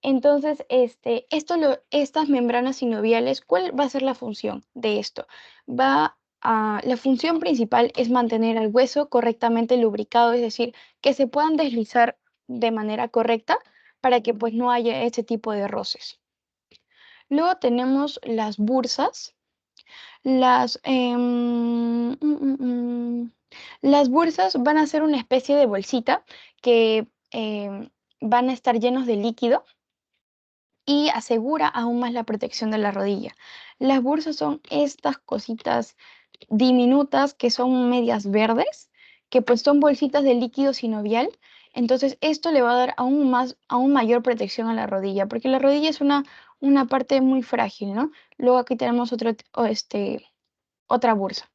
Entonces, estas membranas sinoviales, ¿cuál va a ser la función de esto? La función principal es mantener al hueso correctamente lubricado, es decir, que se puedan deslizar de manera correcta para que pues no haya ese tipo de roces. Luego tenemos las bursas. Las bursas van a ser una especie de bolsita que van a estar llenos de líquido y asegura aún más la protección de la rodilla. Las bursas son estas cositas diminutas que son medias verdes, que pues son bolsitas de líquido sinovial. Entonces esto le va a dar aún mayor protección a la rodilla, porque la rodilla es una parte muy frágil, ¿no? Luego aquí tenemos otra bursa.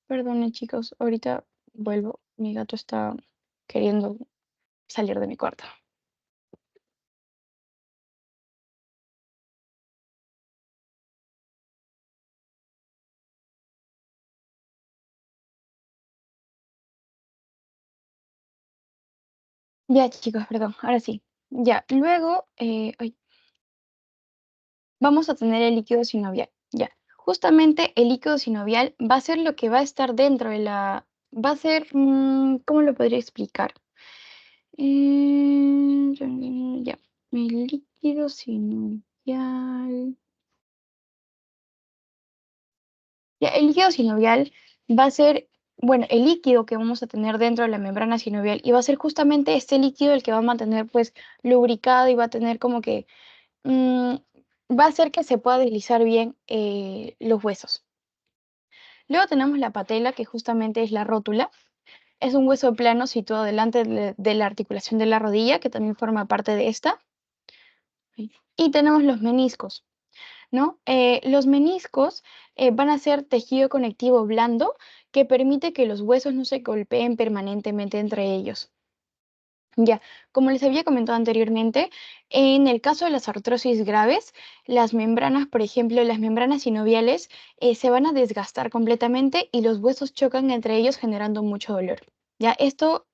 Perdone, chicos, ahorita vuelvo. Mi gato está queriendo salir de mi cuarto. Ya, chicos, perdón, ahora sí. Ya, luego vamos a tener el líquido sinovial. Ya, justamente el líquido sinovial va a ser lo que va a estar dentro de la... Va a ser, ¿cómo lo podría explicar? Ya, el líquido sinovial. Ya, el líquido sinovial va a ser, bueno, el líquido que vamos a tener dentro de la membrana sinovial, y va a ser justamente este líquido el que va a mantener pues lubricado y va a tener como que, mm, va a hacer que se pueda deslizar bien los huesos. Luego tenemos la patela, que justamente es la rótula. Es un hueso plano situado delante de la articulación de la rodilla, que también forma parte de esta. Y tenemos los meniscos, ¿no? Los meniscos van a ser tejido conectivo blando que permite que los huesos no se golpeen permanentemente entre ellos. Ya, como les había comentado anteriormente, en el caso de las artrosis graves, las membranas, por ejemplo, las membranas sinoviales, se van a desgastar completamente y los huesos chocan entre ellos generando mucho dolor. Ya, esto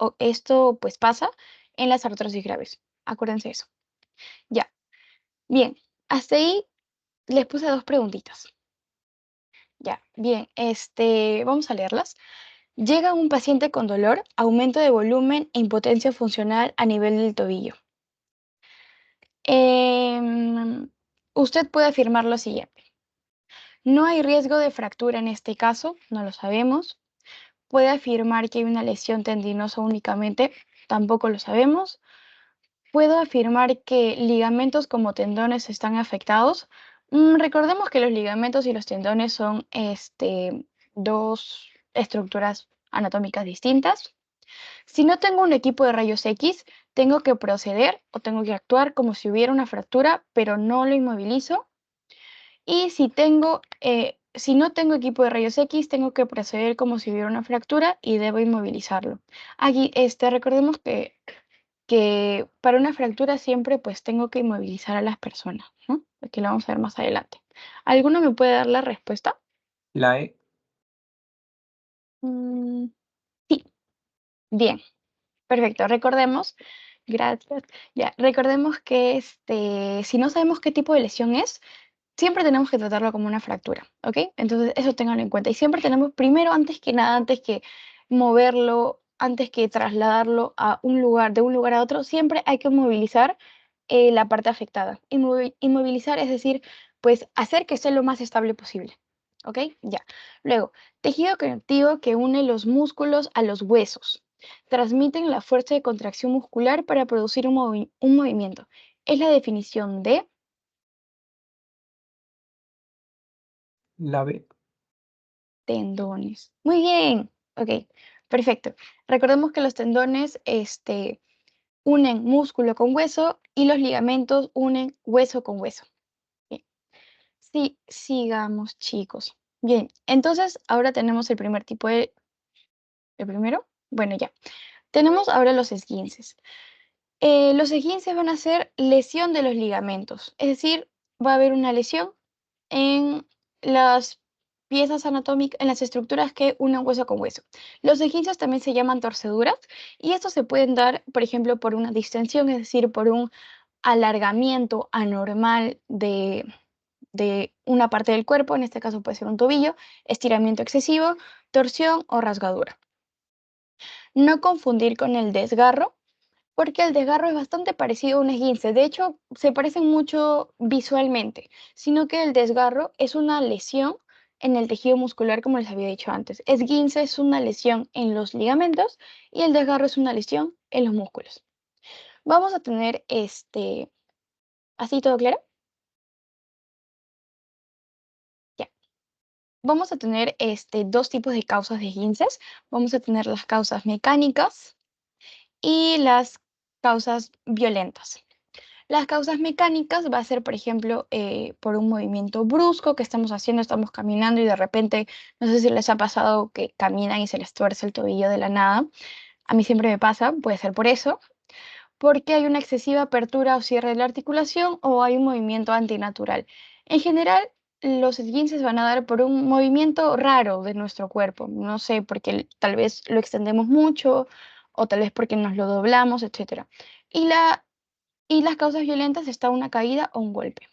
pues pasa en las artrosis graves. Acuérdense eso. Ya, bien. hasta ahí les puse 2 preguntitas. Ya, bien, vamos a leerlas. Llega un paciente con dolor, aumento de volumen e impotencia funcional a nivel del tobillo. Usted puede afirmar lo siguiente. No hay riesgo de fractura en este caso, no lo sabemos. Puede afirmar que hay una lesión tendinosa únicamente, tampoco lo sabemos. Puedo afirmar que ligamentos como tendones están afectados. Recordemos que los ligamentos y los tendones son 2 estructuras anatómicas distintas. Si no tengo un equipo de rayos X, tengo que proceder o tengo que actuar como si hubiera una fractura, pero no lo inmovilizo. Y si no tengo equipo de rayos X, tengo que proceder como si hubiera una fractura y debo inmovilizarlo. Aquí, recordemos que para una fractura siempre pues tengo que inmovilizar a las personas, ¿no? Aquí lo vamos a ver más adelante. ¿Alguno me puede dar la respuesta? La E. Sí, bien, perfecto. Recordemos, gracias. Ya, recordemos que si no sabemos qué tipo de lesión es, siempre tenemos que tratarlo como una fractura, ¿ok? Entonces, eso ténganlo en cuenta. Y siempre tenemos, primero, antes que nada, antes que moverlo, antes que trasladarlo a un lugar, de un lugar a otro, siempre hay que movilizar la parte afectada. Inmovilizar es decir, pues hacer que esté lo más estable posible, ¿ok? Ya. Luego, tejido conectivo que une los músculos a los huesos. Transmiten la fuerza de contracción muscular para producir un movimiento. Es la definición de... La B. Tendones. Muy bien. Ok, perfecto. Recordemos que los tendones unen músculo con hueso y los ligamentos unen hueso con hueso. Bien. Sí, sigamos, chicos. Bien, entonces ahora tenemos el primer tipo de... ¿El primero? Bueno, ya. Tenemos ahora los esguinces. Los esguinces van a ser lesión de los ligamentos, es decir, va a haber una lesión en las piezas anatómicas, en las estructuras que unen hueso con hueso. Los esguinces también se llaman torceduras y estos se pueden dar, por ejemplo, por una distensión, es decir, por un alargamiento anormal de una parte del cuerpo, en este caso puede ser un tobillo, estiramiento excesivo, torsión o rasgadura. No confundir con el desgarro, porque el desgarro es bastante parecido a un esguince. De hecho, se parecen mucho visualmente, sino que el desgarro es una lesión en el tejido muscular, como les había dicho antes. Esguince es una lesión en los ligamentos y el desgarro es una lesión en los músculos. Vamos a tener ¿así todo claro? Ya. Vamos a tener 2 tipos de causas de esguinces. Vamos a tener las causas mecánicas y las causas violentas. Las causas mecánicas va a ser, por ejemplo, por un movimiento brusco que estamos haciendo, estamos caminando y de repente, no sé si les ha pasado que caminan y se les tuerce el tobillo de la nada. A mí siempre me pasa, puede ser por eso, porque hay una excesiva apertura o cierre de la articulación o hay un movimiento antinatural. En general, los esguinces van a dar por un movimiento raro de nuestro cuerpo, no sé, porque tal vez lo extendemos mucho o tal vez porque nos lo doblamos, etc. Y las causas violentas está una caída o un golpe.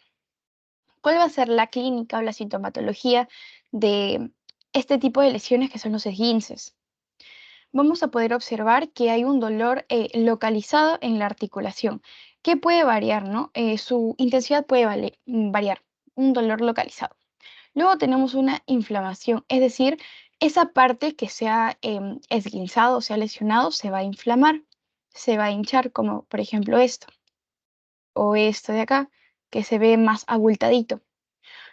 ¿Cuál va a ser la clínica o la sintomatología de este tipo de lesiones que son los esguinces? Vamos a poder observar que hay un dolor localizado en la articulación, que puede variar, ¿no? Su intensidad puede variar, un dolor localizado. Luego tenemos una inflamación, es decir, esa parte que se ha esguinzado o se ha lesionado se va a inflamar, se va a hinchar, como por ejemplo esto o esto de acá, que se ve más abultadito.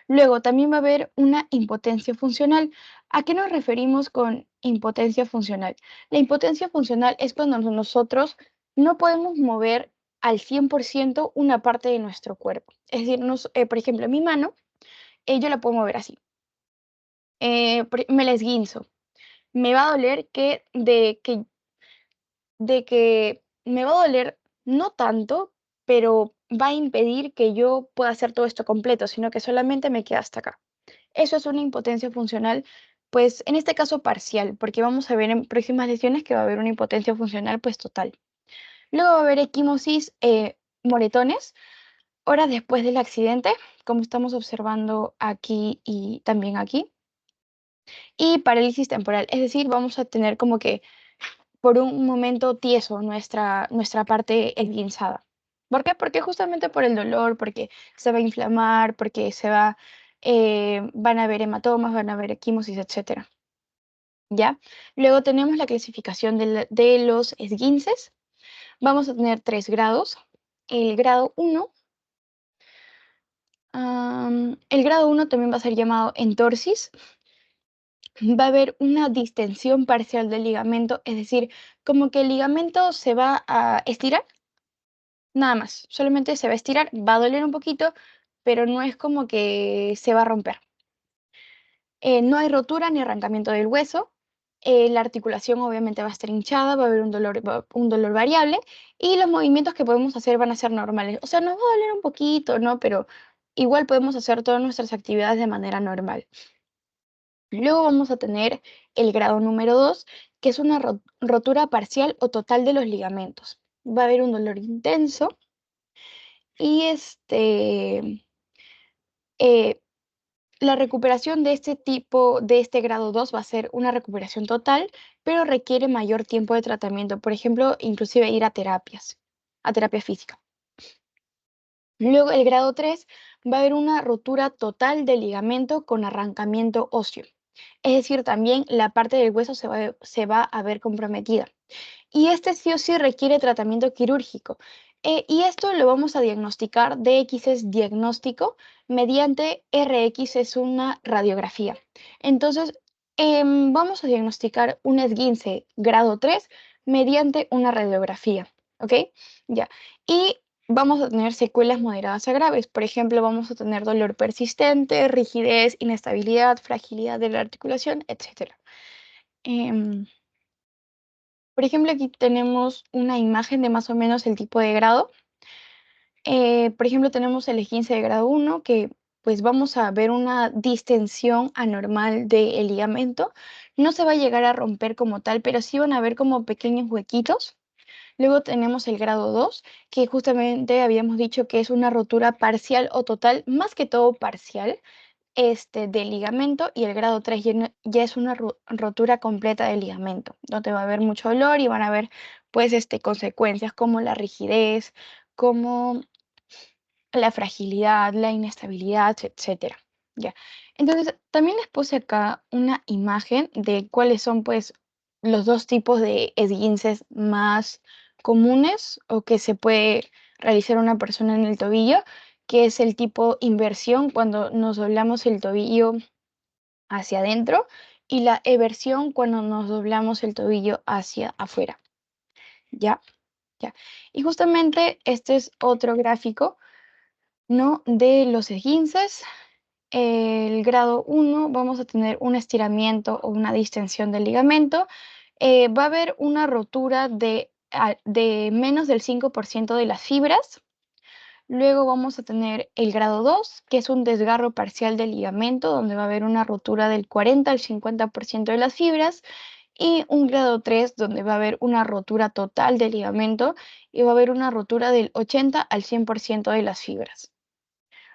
Luego también va a haber una impotencia funcional. ¿A qué nos referimos con impotencia funcional? La impotencia funcional es cuando nosotros no podemos mover al 100% una parte de nuestro cuerpo. Es decir, por ejemplo, mi mano, yo la puedo mover así. Me la esguinzo. Me va a doler de que me va a doler no tanto, pero va a impedir que yo pueda hacer todo esto completo, sino que solamente me queda hasta acá. Eso es una impotencia funcional, pues en este caso parcial, porque vamos a ver en próximas lesiones que va a haber una impotencia funcional pues total. Luego va a haber equimosis, moretones. horas después del accidente, como estamos observando aquí y también aquí. Y parálisis temporal, es decir, vamos a tener como que por un momento tieso nuestra parte esguinzada. ¿Por qué? Porque justamente por el dolor, porque se va a inflamar, porque van a haber hematomas, van a haber equimosis, etc. ¿Ya? Luego tenemos la clasificación de los esguinces. Vamos a tener 3 grados. El grado 1, el grado 1 también va a ser llamado entorsis. Va a haber una distensión parcial del ligamento, es decir, como que el ligamento se va a estirar, nada más, solamente se va a estirar, va a doler un poquito, pero no es como que se va a romper. No hay rotura ni arrancamiento del hueso, la articulación obviamente va a estar hinchada, va a haber un dolor variable y los movimientos que podemos hacer van a ser normales. O sea, nos va a doler un poquito, ¿no? Pero igual podemos hacer todas nuestras actividades de manera normal. Luego vamos a tener el grado número 2, que es una rotura parcial o total de los ligamentos. Va a haber un dolor intenso y la recuperación de este tipo, de este grado 2, va a ser una recuperación total, pero requiere mayor tiempo de tratamiento. Por ejemplo, inclusive ir a terapia física. Luego el grado 3 va a haber una rotura total del ligamento con arrancamiento óseo. Es decir, también la parte del hueso se va a ver comprometida. Y este sí o sí requiere tratamiento quirúrgico. Y esto lo vamos a diagnosticar, DX es diagnóstico, mediante RX es una radiografía. Entonces, vamos a diagnosticar un esguince grado 3 mediante una radiografía, ¿ok? Ya. Y vamos a tener secuelas moderadas a graves. Por ejemplo, vamos a tener dolor persistente, rigidez, inestabilidad, fragilidad de la articulación, etc. Por ejemplo, aquí tenemos una imagen de más o menos el tipo de grado. Por ejemplo, tenemos el esguince de grado 1, que pues vamos a ver una distensión anormal del ligamento. No se va a llegar a romper como tal, pero sí van a ver como pequeños huequitos. Luego tenemos el grado 2, que justamente habíamos dicho que es una rotura parcial o total, más que todo parcial, del ligamento, y el grado 3 ya es una rotura completa del ligamento, donde va a haber mucho dolor y van a haber pues consecuencias como la rigidez, como la fragilidad, la inestabilidad, etcétera. Ya. Entonces, también les puse acá una imagen de cuáles son pues los dos tipos de esguinces más comunes o que se puede realizar una persona en el tobillo, que es el tipo inversión, cuando nos doblamos el tobillo hacia adentro, y la eversión, cuando nos doblamos el tobillo hacia afuera. ¿Ya? Ya. Y justamente este es otro gráfico, ¿no?, de los esguinces. El grado 1 vamos a tener un estiramiento o una distensión del ligamento. Va a haber una rotura de menos del 5% de las fibras. Luego vamos a tener el grado 2, que es un desgarro parcial del ligamento, donde va a haber una rotura del 40 al 50% de las fibras. Y un grado 3, donde va a haber una rotura total del ligamento y va a haber una rotura del 80 al 100% de las fibras.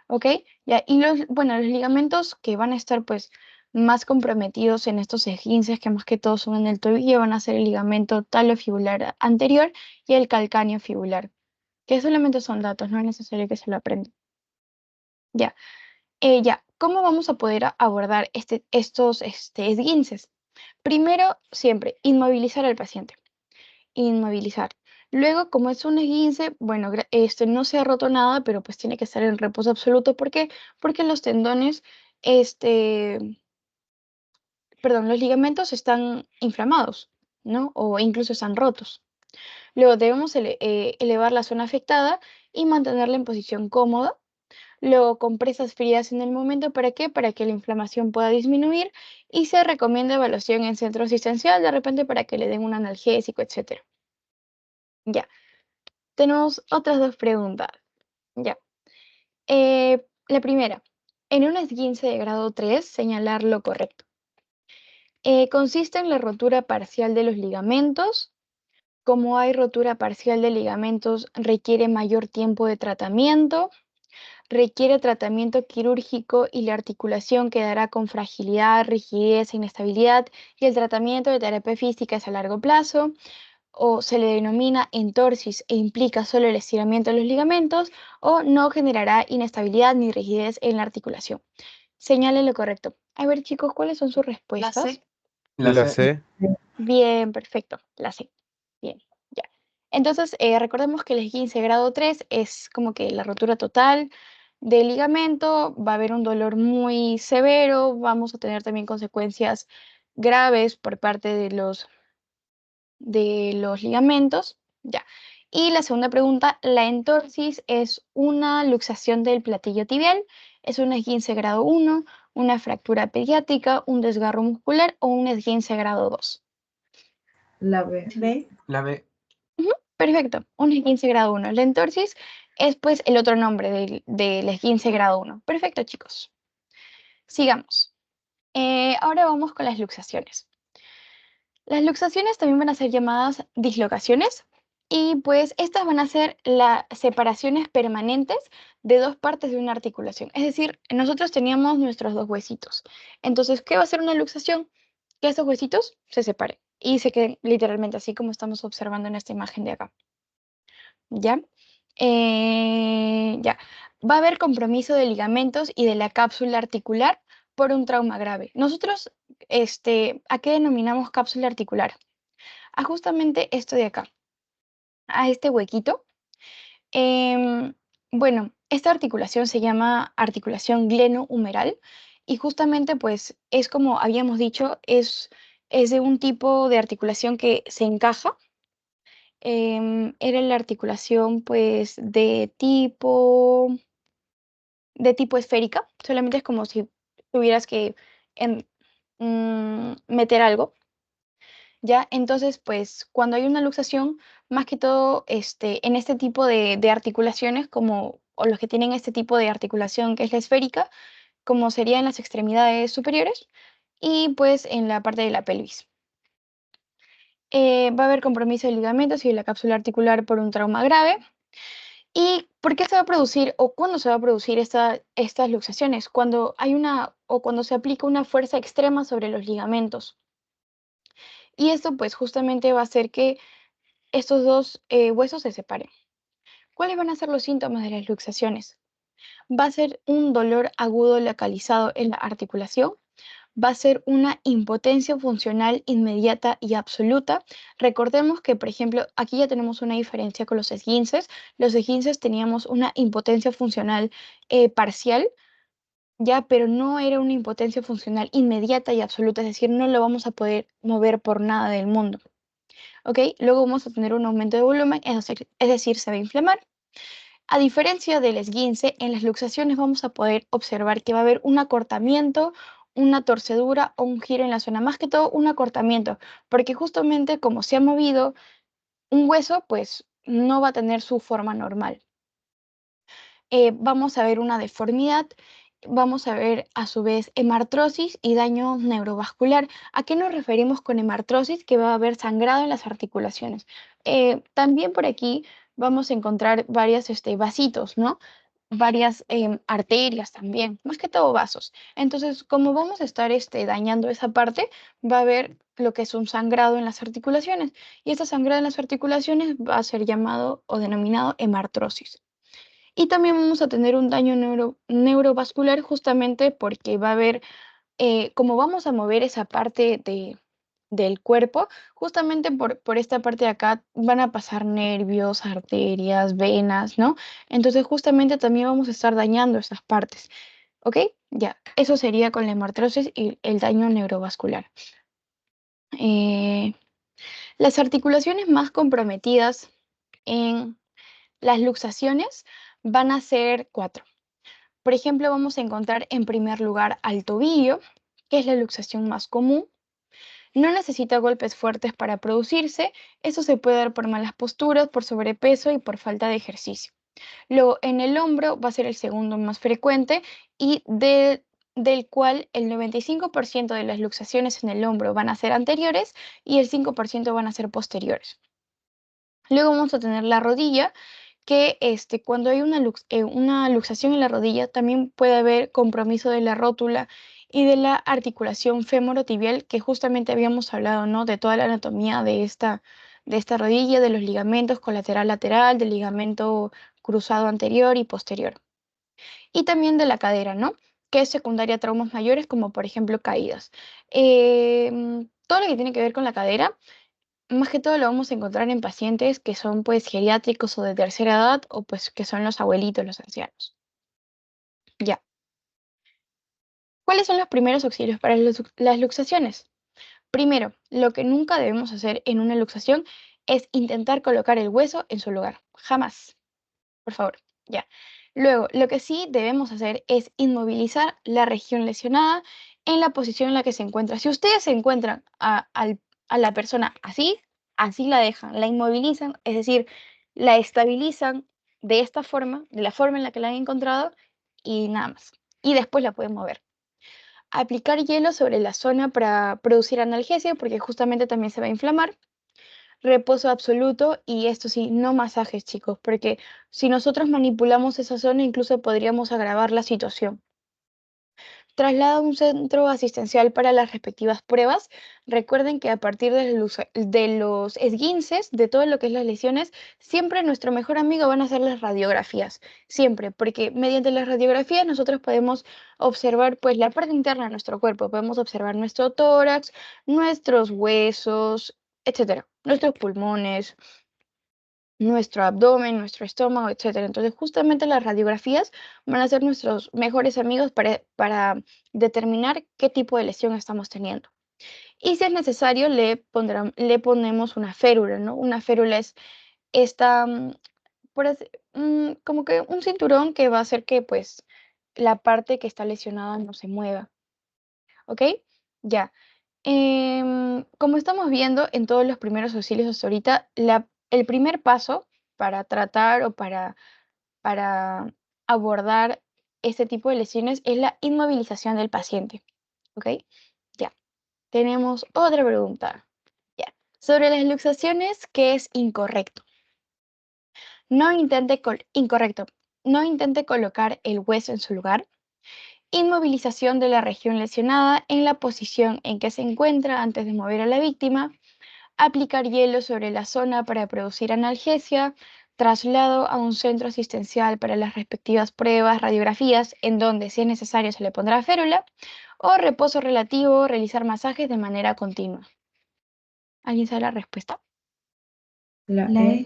¿Ok? Ya, y los ligamentos que van a estar pues más comprometidos en estos esguinces, que más que todo son en el tobillo, van a ser el ligamento talofibular anterior y el calcáneo fibular, que solamente son datos, no es necesario que se lo aprendan. Ya, ¿cómo vamos a poder abordar estos esguinces? Primero, siempre, inmovilizar al paciente. Inmovilizar. Luego, como es un esguince, bueno, no se ha roto nada, pero pues tiene que estar en reposo absoluto. ¿Por qué? Porque los tendones, los ligamentos están inflamados, ¿no? O incluso están rotos. Luego debemos elevar la zona afectada y mantenerla en posición cómoda. Luego, compresas frías en el momento. ¿Para qué? Para que la inflamación pueda disminuir, y se recomienda evaluación en centro asistencial, de repente para que le den un analgésico, etc. Ya. Tenemos otras dos preguntas. Ya. La primera, en un esguince de grado 3, señalar lo correcto. Consiste en la rotura parcial de los ligamentos. Como hay rotura parcial de ligamentos, requiere mayor tiempo de tratamiento. requiere tratamiento quirúrgico y la articulación quedará con fragilidad, rigidez e inestabilidad, y el tratamiento de terapia física es a largo plazo, o se le denomina entorsis e implica solo el estiramiento de los ligamentos, o no generará inestabilidad ni rigidez en la articulación. Señale lo correcto. A ver, chicos, ¿cuáles son sus La respuestas? C. La C. Bien, perfecto. La C. Bien, ya. Entonces, recordemos que el esguince grado 3 es como que la rotura total del ligamento, va a haber un dolor muy severo, vamos a tener también consecuencias graves por parte de los ligamentos. Ya. Y la segunda pregunta, la entorsis es una luxación del platillo tibial, es un esguince grado 1, una fractura pediátrica, un desgarro muscular o un esguince grado 2. La B. La B. Perfecto, un esguince grado 1. La entorsis es pues el otro nombre del esguince grado 1. Perfecto, chicos. Sigamos. Ahora vamos con las luxaciones. Las luxaciones también van a ser llamadas dislocaciones y pues estas van a ser las separaciones permanentes de dos partes de una articulación. Es decir, nosotros teníamos nuestros dos huesitos. Entonces, ¿qué va a ser una luxación? Que esos huesitos se separen y se queden literalmente así como estamos observando en esta imagen de acá. ¿Ya? Ya. Va a haber compromiso de ligamentos y de la cápsula articular por un trauma grave. Nosotros, ¿a qué denominamos cápsula articular? A justamente esto de acá, a este huequito. Em, bueno, esta articulación se llama articulación glenohumeral y justamente pues es como habíamos dicho, es de un tipo de articulación que se encaja. Era la articulación pues de tipo esférica, solamente es como si tuvieras que em, meter algo, ¿ya? Entonces, pues cuando hay una luxación, más que todo en este tipo de articulaciones, como, o los que tienen este tipo de articulación que es la esférica, como sería en las extremidades superiores y pues en la parte de la pelvis. Va a haber compromiso de ligamentos y de la cápsula articular por un trauma grave. ¿Y por qué se va a producir o cuándo se va a producir estas luxaciones? Cuando hay una o cuando se aplica una fuerza extrema sobre los ligamentos. Y esto pues justamente va a hacer que estos dos huesos se separen. ¿Cuáles van a ser los síntomas de las luxaciones? Va a ser un dolor agudo localizado en la articulación, va a ser una impotencia funcional inmediata y absoluta. Recordemos que, por ejemplo, aquí ya tenemos una diferencia con los esguinces. Los esguinces teníamos una impotencia funcional parcial, ya, pero no era una impotencia funcional inmediata y absoluta, es decir, no lo vamos a poder mover por nada del mundo. ¿Ok? Luego vamos a tener un aumento de volumen, es decir, se va a inflamar. A diferencia del esguince, en las luxaciones vamos a poder observar que va a haber un acortamiento, una torcedura o un giro en la zona, más que todo un acortamiento, porque justamente como se ha movido un hueso, pues no va a tener su forma normal. Vamos a ver una deformidad, vamos a ver a su vez hemartrosis y daño neurovascular. ¿A qué nos referimos con hemartrosis? Que va a haber sangrado en las articulaciones. También por aquí vamos a encontrar varios vasitos, ¿no? Varias arterias también, más que todo vasos. Entonces, como vamos a estar dañando esa parte, va a haber lo que es un sangrado en las articulaciones. Y este sangrado en las articulaciones va a ser llamado o denominado hemartrosis. Y también vamos a tener un daño neurovascular justamente porque va a haber, como vamos a mover esa parte del cuerpo, justamente por esta parte de acá van a pasar nervios, arterias, venas, ¿no? Entonces justamente también vamos a estar dañando esas partes, ¿ok? Ya, eso sería con la hemartrosis y el daño neurovascular. Eh, las articulaciones más comprometidas en las luxaciones van a ser 4. Por ejemplo, vamos a encontrar en primer lugar al tobillo, que es la luxación más común. No necesita golpes fuertes para producirse. Eso se puede dar por malas posturas, por sobrepeso y por falta de ejercicio. Luego, en el hombro va a ser el segundo más frecuente y del cual el 95% de las luxaciones en el hombro van a ser anteriores y el 5% van a ser posteriores. Luego vamos a tener la rodilla, que cuando hay una luxación en la rodilla, también puede haber compromiso de la rótula y de la articulación femorotibial, que justamente habíamos hablado, ¿no? De toda la anatomía de esta rodilla, de los ligamentos colateral-lateral, del ligamento cruzado anterior y posterior. Y también de la cadera, ¿no? Que es secundaria a traumas mayores, como por ejemplo caídas. Todo lo que tiene que ver con la cadera, más que todo lo vamos a encontrar en pacientes que son pues geriátricos o de tercera edad, o pues que son los abuelitos, los ancianos. Ya. ¿Cuáles son los primeros auxilios para las luxaciones? Primero, lo que nunca debemos hacer en una luxación es intentar colocar el hueso en su lugar. Jamás. Por favor, ya. Luego, lo que sí debemos hacer es inmovilizar la región lesionada en la posición en la que se encuentra. Si ustedes se encuentran a la persona así, así la dejan, la inmovilizan, es decir, la estabilizan de esta forma, de la forma en la que la han encontrado y nada más. Y después la pueden mover. Aplicar hielo sobre la zona para producir analgesia, porque justamente también se va a inflamar. Reposo absoluto y esto sí, no masajes, chicos, porque si nosotros manipulamos esa zona, incluso podríamos agravar la situación. Traslado a un centro asistencial para las respectivas pruebas. Recuerden que a partir de los esguinces, de todo lo que es las lesiones, siempre nuestro mejor amigo van a ser las radiografías. Siempre, porque mediante las radiografías nosotros podemos observar pues la parte interna de nuestro cuerpo. Podemos observar nuestro tórax, nuestros huesos, etcétera, nuestros pulmones, nuestro abdomen, nuestro estómago, etcétera. Entonces, justamente las radiografías van a ser nuestros mejores amigos para determinar qué tipo de lesión estamos teniendo. Y si es necesario, le ponemos una férula, ¿no? Una férula es esta, como que un cinturón que va a hacer que, pues, la parte que está lesionada no se mueva. ¿Ok? Ya. Como estamos viendo en todos los primeros auxilios hasta ahorita, el primer paso para tratar o para abordar este tipo de lesiones es la inmovilización del paciente. ¿Ok? Ya. Tenemos otra pregunta. Ya. Sobre las luxaciones, ¿qué es incorrecto? Incorrecto. No intente colocar el hueso en su lugar. Inmovilización de la región lesionada en la posición en que se encuentra antes de mover a la víctima, aplicar hielo sobre la zona para producir analgesia, traslado a un centro asistencial para las respectivas pruebas, radiografías, en donde si es necesario se le pondrá férula, o reposo relativo, realizar masajes de manera continua. ¿Alguien sabe la respuesta? La E.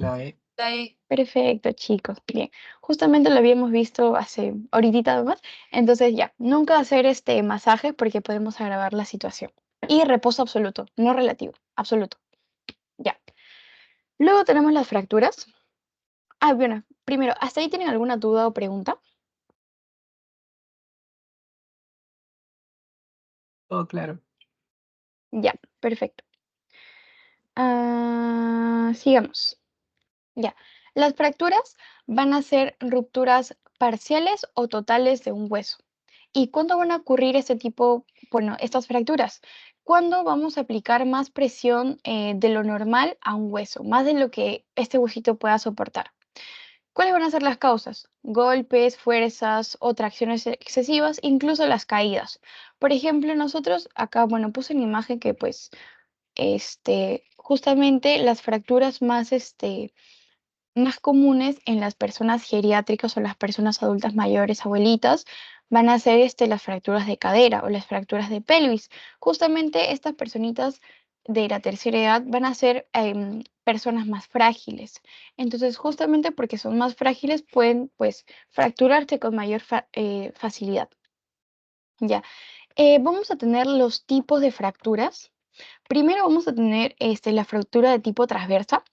La E. Perfecto, chicos. Bien, justamente lo habíamos visto hace ahorita nomás. Entonces ya, nunca hacer masajes porque podemos agravar la situación. Y reposo absoluto, no relativo, absoluto. Ya. Luego tenemos las fracturas. Bueno, primero, ¿hasta ahí tienen alguna duda o pregunta? Todo claro. Ya, perfecto. Sigamos. Ya. Las fracturas van a ser rupturas parciales o totales de un hueso. ¿Y cuándo van a ocurrir estas fracturas? Cuando vamos a aplicar más presión de lo normal a un hueso, más de lo que este huesito pueda soportar. ¿Cuáles van a ser las causas? Golpes, fuerzas o tracciones excesivas, incluso las caídas. Por ejemplo, nosotros acá, bueno, puse una imagen que pues, justamente las fracturas más comunes en las personas geriátricas o las personas adultas mayores, abuelitas, van a ser las fracturas de cadera o las fracturas de pelvis. Justamente estas personitas de la tercera edad van a ser personas más frágiles. Entonces, justamente porque son más frágiles, pueden pues fracturarse con mayor facilidad. Ya. Vamos a tener los tipos de fracturas. Primero vamos a tener la fractura de tipo transversa.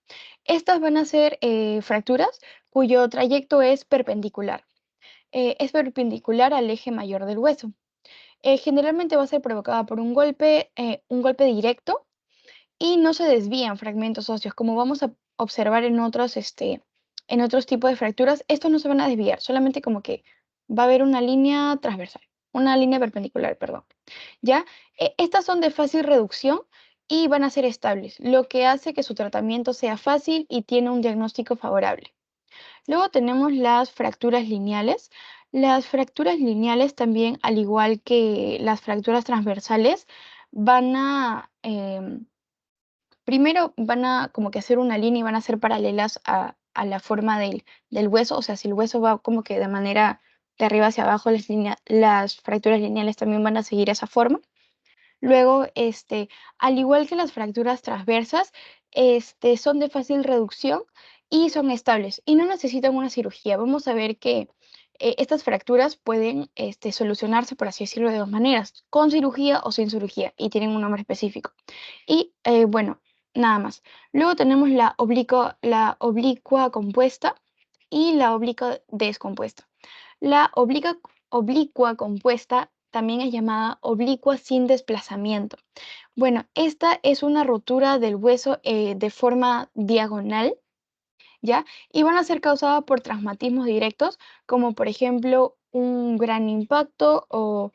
Estas van a ser fracturas cuyo trayecto es perpendicular. Es perpendicular al eje mayor del hueso. Generalmente va a ser provocada por un golpe directo y no se desvían fragmentos óseos. Como vamos a observar en otros tipos de fracturas, estos no se van a desviar, solamente como que va a haber una línea transversal, una línea perpendicular, perdón. ¿Ya? Estas son de fácil reducción y van a ser estables, lo que hace que su tratamiento sea fácil y tiene un diagnóstico favorable. Luego tenemos las fracturas lineales. Las fracturas lineales también, al igual que las fracturas transversales, van a, primero van a como que hacer una línea y van a ser paralelas a la forma del hueso. O sea, si el hueso va como que de manera de arriba hacia abajo, las fracturas lineales también van a seguir esa forma. Luego, al igual que las fracturas transversas, son de fácil reducción y son estables y no necesitan una cirugía. Vamos a ver que estas fracturas pueden solucionarse, por así decirlo, de dos maneras, con cirugía o sin cirugía, y tienen un nombre específico. Y bueno, nada más. Luego tenemos la oblicua compuesta y la oblicua descompuesta. La oblicua compuesta también es llamada oblicua sin desplazamiento. Bueno, esta es una rotura del hueso de forma diagonal, ¿ya? Y van a ser causadas por traumatismos directos, como por ejemplo un gran impacto o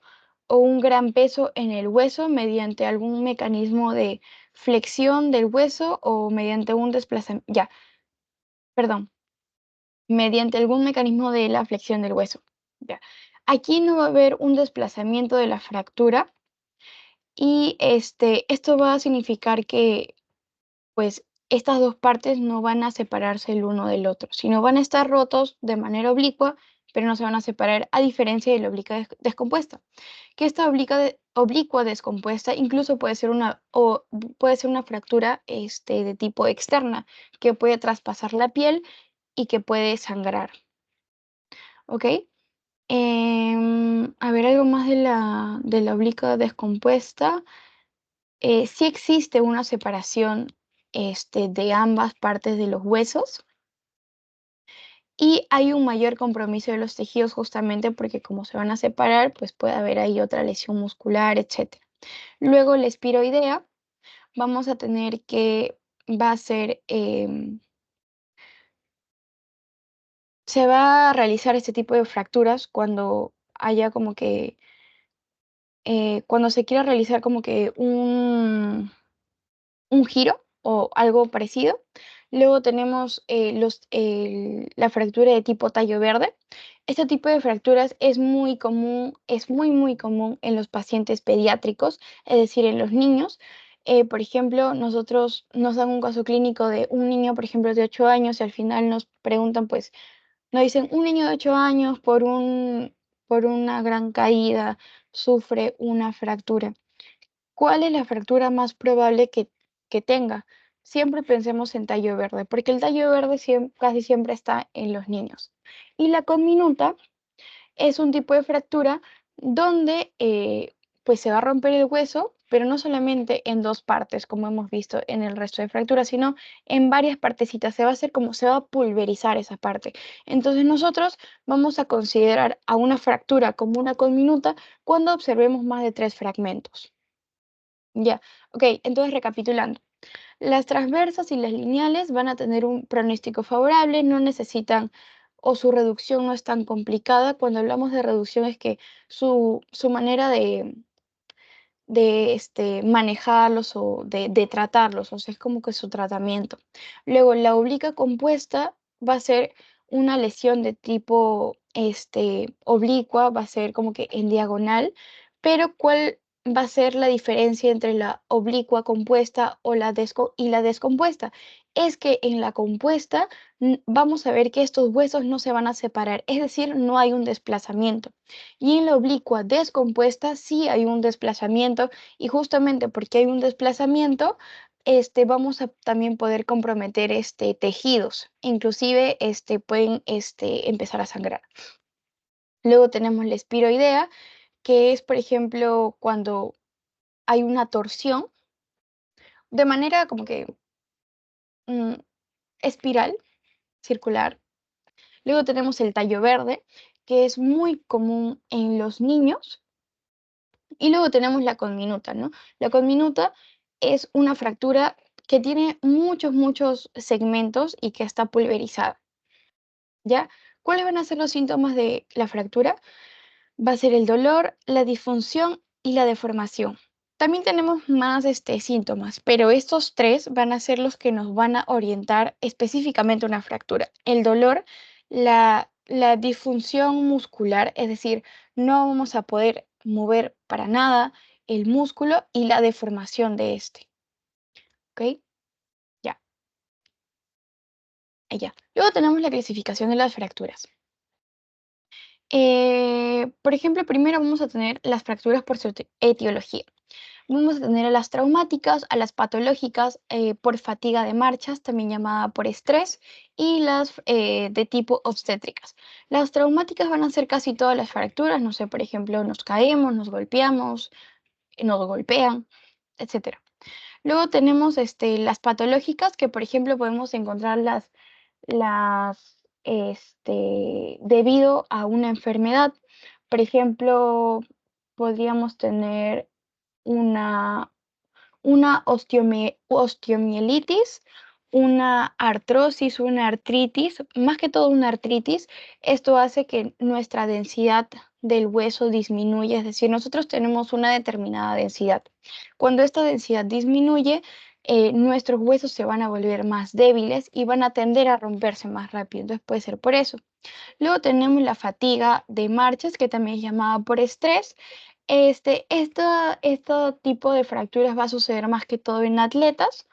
un gran peso en el hueso mediante algún mecanismo de flexión del hueso o mediante un desplazamiento, ya, perdón, mediante algún mecanismo de la flexión del hueso. Ya. Aquí no va a haber un desplazamiento de la fractura y esto va a significar que pues estas dos partes no van a separarse el uno del otro, sino van a estar rotos de manera oblicua, pero no se van a separar, a diferencia de la oblicua descompuesta. Que esta oblicua descompuesta incluso puede ser una fractura de tipo externa, que puede traspasar la piel y que puede sangrar. ¿Ok? A ver, algo más de la oblicua descompuesta. Sí existe una separación de ambas partes de los huesos y hay un mayor compromiso de los tejidos justamente porque como se van a separar, pues puede haber ahí otra lesión muscular, etc. Luego la espiroidea, vamos a tener que va a ser, se va a realizar este tipo de fracturas cuando haya como que, cuando se quiera realizar como que un giro o algo parecido. Luego tenemos la fractura de tipo tallo verde. Este tipo de fracturas es muy común, es muy común en los pacientes pediátricos, es decir, en los niños. Por ejemplo, nosotros nos dan un caso clínico de un niño, por ejemplo, de 8 años y al final nos preguntan, pues, nos dicen, un niño de 8 años por una gran caída sufre una fractura. ¿Cuál es la fractura más probable que tenga? Siempre pensemos en tallo verde, porque el tallo verde casi siempre está en los niños. Y la conminuta es un tipo de fractura donde pues se va a romper el hueso, pero no solamente en dos partes, como hemos visto en el resto de fracturas, sino en varias partecitas. Se va a hacer como se va a pulverizar esa parte. Entonces nosotros vamos a considerar a una fractura como una conminuta cuando observemos más de 3 fragmentos. Ya, ok, entonces recapitulando. Las transversas y las lineales van a tener un pronóstico favorable, no necesitan o su reducción no es tan complicada. Cuando hablamos de reducción es que su manera de manejarlos o de tratarlos, o sea, es como que su tratamiento. Luego, la oblica compuesta va a ser una lesión de tipo oblicua, va a ser como que en diagonal, pero ¿cuál va a ser la diferencia entre la oblicua compuesta o y la descompuesta? Es que en la compuesta vamos a ver que estos huesos no se van a separar, es decir, no hay un desplazamiento. Y en la oblicua descompuesta sí hay un desplazamiento y justamente porque hay un desplazamiento, vamos a también poder comprometer tejidos, inclusive pueden empezar a sangrar. Luego tenemos la espiroidea, que es, por ejemplo, cuando hay una torsión de manera como que mm, espiral, circular. Luego tenemos el tallo verde, que es muy común en los niños. Y luego tenemos la conminuta, ¿no? La conminuta es una fractura que tiene muchos segmentos y que está pulverizada, ¿ya? ¿Cuáles van a ser los síntomas de la fractura? Va a ser el dolor, la disfunción y la deformación. También tenemos más síntomas, pero estos tres van a ser los que nos van a orientar específicamente a una fractura. El dolor la disfunción muscular, es decir, no vamos a poder mover para nada el músculo y la deformación de este. ¿Ok? Ya. Ya. Luego tenemos la clasificación de las fracturas. Por ejemplo, primero vamos a tener las fracturas por su etiología. Vamos a tener a las traumáticas, a las patológicas por fatiga de marchas, también llamada por estrés, y las de tipo obstétricas. Las traumáticas van a ser casi todas las fracturas, no sé, por ejemplo, nos caemos, nos golpeamos, nos golpean, etc. Luego tenemos las patológicas, que por ejemplo podemos encontrarlas debido a una enfermedad. Por ejemplo, podríamos tener una osteomielitis, una artrosis, una artritis, más que todo una artritis. Esto hace que nuestra densidad del hueso disminuya, es decir, nosotros tenemos una determinada densidad. Cuando esta densidad disminuye, nuestros huesos se van a volver más débiles y van a tender a romperse más rápido. Entonces puede ser por eso. Luego tenemos la fatiga de marchas, que también es llamada por estrés. Este tipo de fracturas va a suceder más que todo en atletas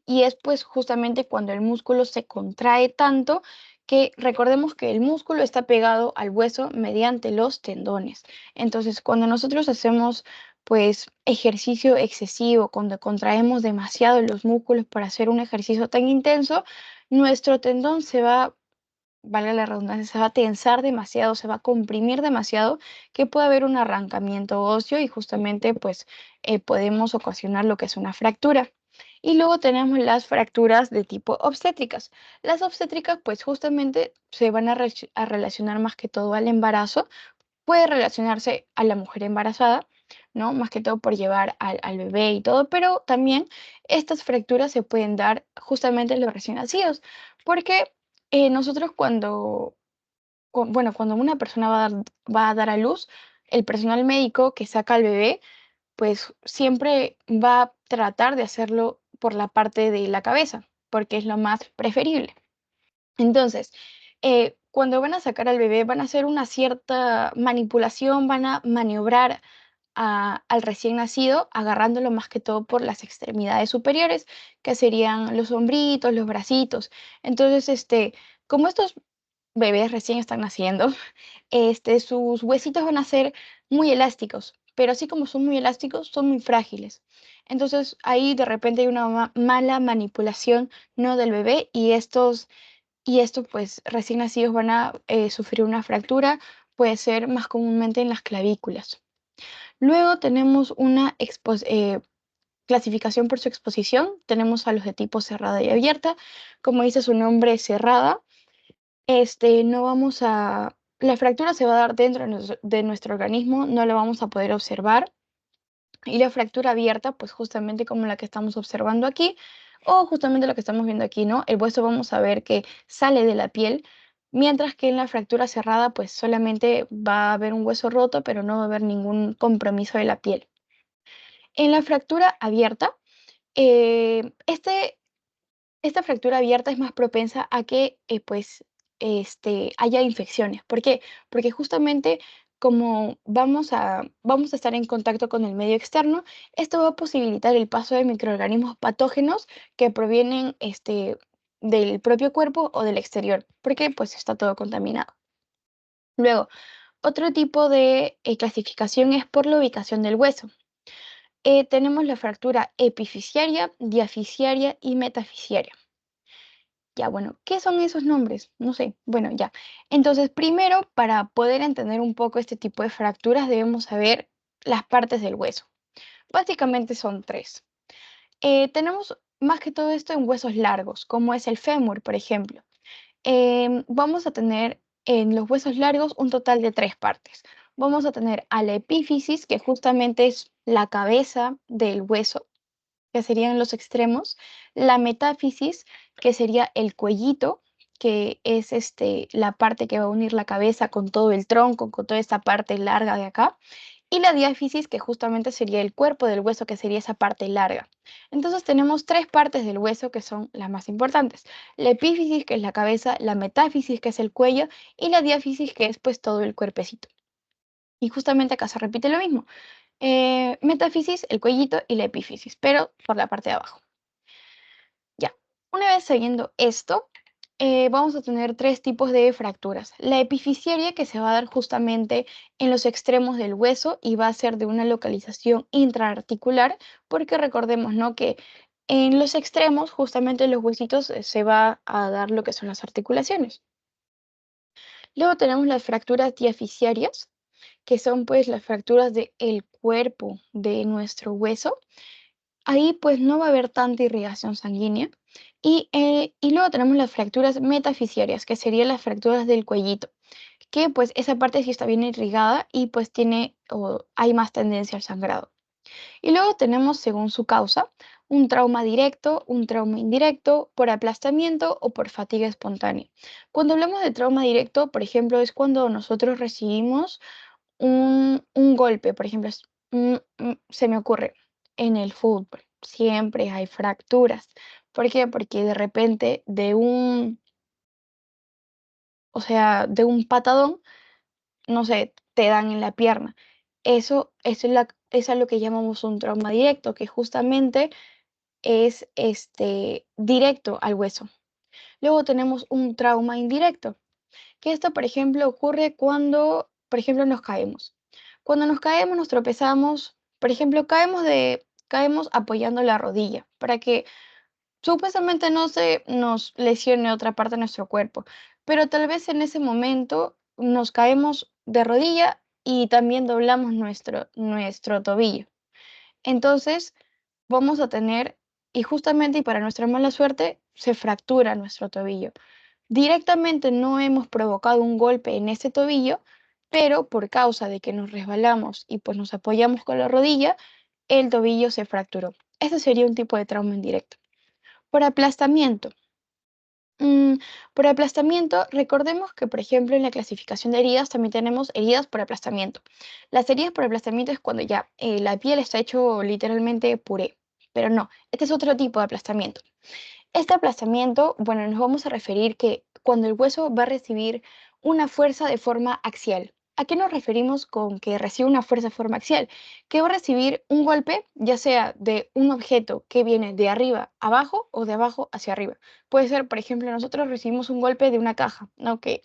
y es pues justamente cuando el músculo se contrae tanto que recordemos que el músculo está pegado al hueso mediante los tendones. Entonces, cuando nosotros hacemos pues ejercicio excesivo, cuando contraemos demasiado los músculos para hacer un ejercicio tan intenso, nuestro tendón se va, valga la redundancia, se va a tensar demasiado, se va a comprimir demasiado, que puede haber un arrancamiento óseo y justamente pues podemos ocasionar lo que es una fractura. Y luego tenemos las fracturas de tipo obstétricas. Las obstétricas pues justamente se van a relacionar más que todo al embarazo, puede relacionarse a la mujer embarazada, ¿no? Más que todo por llevar al bebé y todo, pero también estas fracturas se pueden dar justamente en los recién nacidos, porque nosotros cuando una persona va a dar a luz, el personal médico que saca al bebé, pues siempre va a tratar de hacerlo por la parte de la cabeza, porque es lo más preferible. Entonces, cuando van a sacar al bebé, van a hacer una cierta manipulación, van a maniobrar al recién nacido, agarrándolo más que todo por las extremidades superiores, que serían los hombritos, los bracitos. Entonces, como estos bebés recién están naciendo, sus huesitos van a ser muy elásticos, pero así como son muy elásticos, son muy frágiles. Entonces, ahí de repente hay una mala manipulación, ¿no? Del bebé y estos pues recién nacidos van a sufrir una fractura, puede ser más comúnmente en las clavículas. Luego tenemos una clasificación por su exposición. Tenemos a los de tipo cerrada y abierta. Como dice su nombre, cerrada. No vamos a... La fractura se va a dar dentro de nuestro organismo, no la vamos a poder observar. Y la fractura abierta, pues justamente como la que estamos observando aquí, o justamente lo que estamos viendo aquí, ¿no? El hueso vamos a ver que sale de la piel, mientras que en la fractura cerrada, pues solamente va a haber un hueso roto, pero no va a haber ningún compromiso de la piel. En la fractura abierta, eh, este, esta fractura abierta es más propensa a que pues, haya infecciones. ¿Por qué? Porque justamente como vamos a estar en contacto con el medio externo, esto va a posibilitar el paso de microorganismos patógenos que provienen del propio cuerpo o del exterior, porque pues está todo contaminado. Luego, otro tipo de clasificación es por la ubicación del hueso. Tenemos la fractura epifisiaria, diafisiaria y metafisiaria. Ya, bueno, ¿qué son esos nombres? No sé. Bueno, ya. Entonces, primero, para poder entender un poco este tipo de fracturas, debemos saber las partes del hueso. Básicamente son tres. Tenemos más que todo esto en huesos largos, como es el fémur, por ejemplo. Vamos a tener en los huesos largos un total de tres partes. Vamos a tener a la epífisis, que justamente es la cabeza del hueso, que serían los extremos, la metáfisis, que sería el cuellito, que es la parte que va a unir la cabeza con todo el tronco, con toda esta parte larga de acá, y la diáfisis, que justamente sería el cuerpo del hueso, que sería esa parte larga. Entonces tenemos tres partes del hueso que son las más importantes: la epífisis, que es la cabeza; la metáfisis, que es el cuello; y la diáfisis, que es pues todo el cuerpecito. Y justamente acá se repite lo mismo: metáfisis, el cuellito, y la epífisis, pero por la parte de abajo. Ya, una vez sabiendo esto, vamos a tener tres tipos de fracturas. La epifisiaria, que se va a dar justamente en los extremos del hueso y va a ser de una localización intraarticular, porque recordemos, ¿no?, que en los extremos, justamente en los huesitos, se va a dar lo que son las articulaciones. Luego tenemos las fracturas diafisiarias, que son pues las fracturas del cuerpo de nuestro hueso. Ahí pues no va a haber tanta irrigación sanguínea. Y luego tenemos las fracturas metafisiarias, que serían las fracturas del cuellito, que pues esa parte sí está bien irrigada y pues tiene o hay más tendencia al sangrado. Y luego tenemos, según su causa, un trauma directo, un trauma indirecto, por aplastamiento o por fatiga espontánea. Cuando hablamos de trauma directo, por ejemplo, es cuando nosotros recibimos un golpe, por ejemplo, se me ocurre, en el fútbol, siempre hay fracturas. ¿Por qué? Porque de repente o sea, de un patadón, no sé, te dan en la pierna. Eso es lo que llamamos un trauma directo, que justamente es directo al hueso. Luego tenemos un trauma indirecto, que esto, por ejemplo, ocurre cuando, por ejemplo, nos caemos. Cuando nos caemos, nos tropezamos, por ejemplo, caemos apoyando la rodilla para que supuestamente no se nos lesione otra parte de nuestro cuerpo, pero tal vez en ese momento nos caemos de rodilla y también doblamos nuestro tobillo. Entonces, vamos a tener, y justamente y para nuestra mala suerte, se fractura nuestro tobillo. Directamente no hemos provocado un golpe en ese tobillo, pero por causa de que nos resbalamos y pues nos apoyamos con la rodilla, el tobillo se fracturó. Ese sería un tipo de trauma indirecto. Por aplastamiento. Mm, por aplastamiento, recordemos que, por ejemplo, en la clasificación de heridas también tenemos heridas por aplastamiento. Las heridas por aplastamiento es cuando ya la piel está hecho literalmente puré, pero no, este es otro tipo de aplastamiento. Este aplastamiento, bueno, nos vamos a referir que cuando el hueso va a recibir una fuerza de forma axial. ¿A qué nos referimos con que recibe una fuerza de forma axial? Que va a recibir un golpe, ya sea de un objeto que viene de arriba abajo o de abajo hacia arriba. Puede ser, por ejemplo, nosotros recibimos un golpe de una caja, ¿no?, que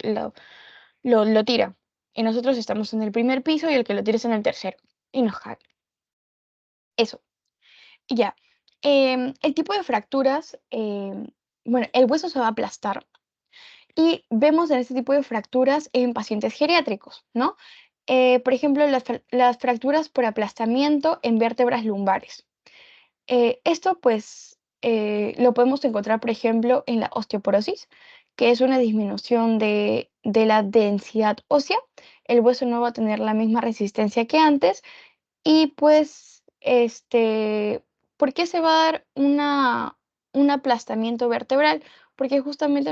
lo tira. Y nosotros estamos en el primer piso y el que lo tira es en el tercero. Y nos cae. Eso. Ya. El tipo de fracturas, bueno, el hueso se va a aplastar y vemos en este tipo de fracturas en pacientes geriátricos, ¿no? Por ejemplo, las fracturas por aplastamiento en vértebras lumbares. Esto pues lo podemos encontrar, por ejemplo, en la osteoporosis, que es una disminución de la densidad ósea. El hueso no va a tener la misma resistencia que antes y pues, ¿por qué se va a dar un aplastamiento vertebral? Porque justamente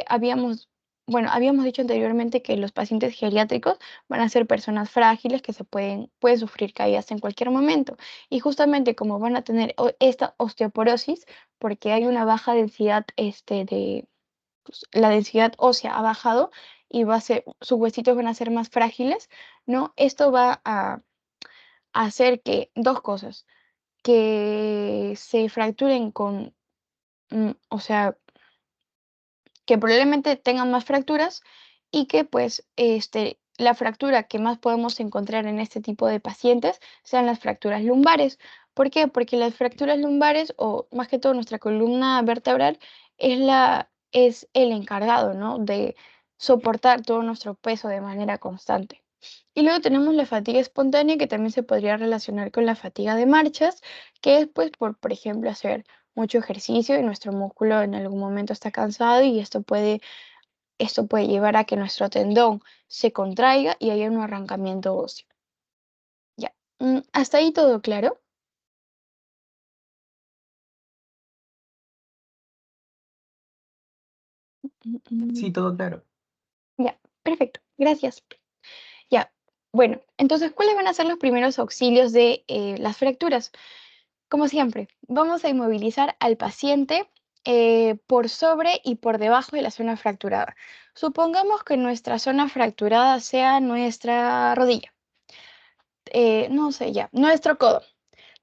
habíamos dicho anteriormente que los pacientes geriátricos van a ser personas frágiles que pueden sufrir caídas en cualquier momento. Y justamente como van a tener esta osteoporosis, porque hay una baja densidad, pues, la densidad ósea ha bajado y sus huesitos van a ser más frágiles, ¿no? Esto va a hacer que dos cosas: que se fracturen o sea, que probablemente tengan más fracturas y que pues la fractura que más podemos encontrar en este tipo de pacientes sean las fracturas lumbares. ¿Por qué? Porque las fracturas lumbares, o más que todo nuestra columna vertebral, es el encargado, ¿no?, de soportar todo nuestro peso de manera constante. Y luego tenemos la fatiga espontánea, que también se podría relacionar con la fatiga de marchas, que es pues por ejemplo, hacer mucho ejercicio y nuestro músculo en algún momento está cansado y esto puede llevar a que nuestro tendón se contraiga y haya un arrancamiento óseo. Ya. ¿Hasta ahí todo claro? Mm, mm. Sí, todo claro. Ya, perfecto, gracias. Ya, Bueno, entonces, ¿cuáles van a ser los primeros auxilios de las fracturas? Como siempre, vamos a inmovilizar al paciente por sobre y por debajo de la zona fracturada. Supongamos que nuestra zona fracturada sea nuestra rodilla, no sé ya, nuestro codo.